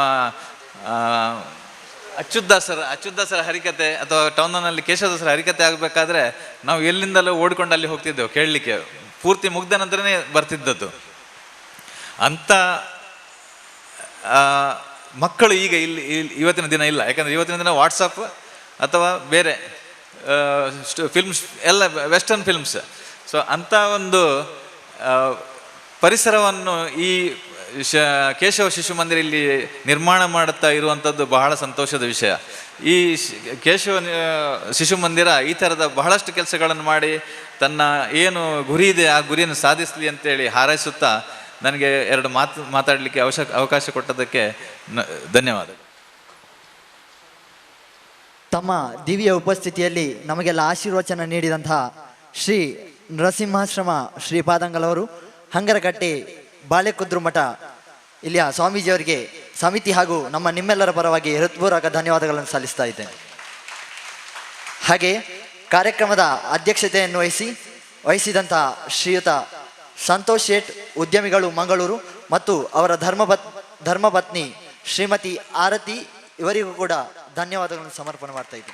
ಅಚ್ಯುತದಾಸರ ಹರಿಕತೆ ಅಥವಾ ಟೌನಲ್ಲಿ ಕೇಶವದಾಸರ ಹರಿಕತೆ ಆಗಬೇಕಾದ್ರೆ ನಾವು ಎಲ್ಲಿಂದಲೂ ಓಡಿಕೊಂಡು ಅಲ್ಲಿ ಹೋಗ್ತಿದ್ದೆವು ಕೇಳಲಿಕ್ಕೆ. ಪೂರ್ತಿ ಮುಗ್ದ ನಂತರನೇ ಬರ್ತಿದ್ದದ್ದು. ಅಂಥ ಮಕ್ಕಳು ಈಗ ಇಲ್ಲಿ ಇವತ್ತಿನ ದಿನ ಇಲ್ಲ. ಯಾಕಂದರೆ ಇವತ್ತಿನ ದಿನ ವಾಟ್ಸಪ್ ಅಥವಾ ಬೇರೆ ಫಿಲ್ಮ್ಸ್ ಎಲ್ಲ ವೆಸ್ಟರ್ನ್ ಫಿಲ್ಮ್ಸ್. ಸೊ ಅಂಥ ಒಂದು ಪರಿಸರವನ್ನು ಈ ಕೇಶವ ಶಿಶು ಮಂದಿರ ಇಲ್ಲಿ ನಿರ್ಮಾಣ ಮಾಡುತ್ತಾ ಇರುವಂಥದ್ದು ಬಹಳ ಸಂತೋಷದ ವಿಷಯ. ಈ ಕೇಶವ ಶಿಶು ಮಂದಿರ ಈ ಥರದ ಬಹಳಷ್ಟು ಕೆಲಸಗಳನ್ನು ಮಾಡಿ ತನ್ನ ಏನು ಗುರಿ ಇದೆ ಆ ಗುರಿಯನ್ನು ಸಾಧಿಸಲಿ ಅಂತೇಳಿ ಹಾರೈಸುತ್ತಾ ನನಗೆ ಎರಡು ಮಾತಾಡಲಿಕ್ಕೆ ಅವಕಾಶ ಕೊಟ್ಟದಕ್ಕೆ ಧನ್ಯವಾದ. ತಮ್ಮ ದಿವ್ಯ ಉಪಸ್ಥಿತಿಯಲ್ಲಿ ನಮಗೆಲ್ಲ ಆಶೀರ್ವಚನ ನೀಡಿದಂತಹ ಶ್ರೀ ನರಸಿಂಹಾಶ್ರಮ ಶ್ರೀಪಾದಂಗಳವರು, ಹಂಗರಕಟ್ಟೆ ಬಾಳೆಕುದ್ರು ಮಠ ಇಲ್ಲಿಯ ಸ್ವಾಮೀಜಿಯವರಿಗೆ ಸಮಿತಿ ಹಾಗೂ ನಿಮ್ಮೆಲ್ಲರ ಪರವಾಗಿ ಹೃತ್ಪೂರ್ವಕ ಧನ್ಯವಾದಗಳನ್ನು ಸಲ್ಲಿಸ್ತಾ ಇದ್ದೇನೆ. ಹಾಗೆ ಕಾರ್ಯಕ್ರಮದ ಅಧ್ಯಕ್ಷತೆಯನ್ನು ವಹಿಸಿದಂತಹ ಶ್ರೀಯುತ ಸಂತೋಷ್ ಶೇಟ್, ಉದ್ಯಮಿಗಳು ಮಂಗಳೂರು, ಮತ್ತು ಅವರ ಧರ್ಮಪತ್ನಿ ಶ್ರೀಮತಿ ಆರತಿ, ಇವರಿಗೂ ಕೂಡ ಧನ್ಯವಾದಗಳನ್ನು ಸಮರ್ಪಣೆ ಮಾಡ್ತಾ ಇದ್ದೀನಿ.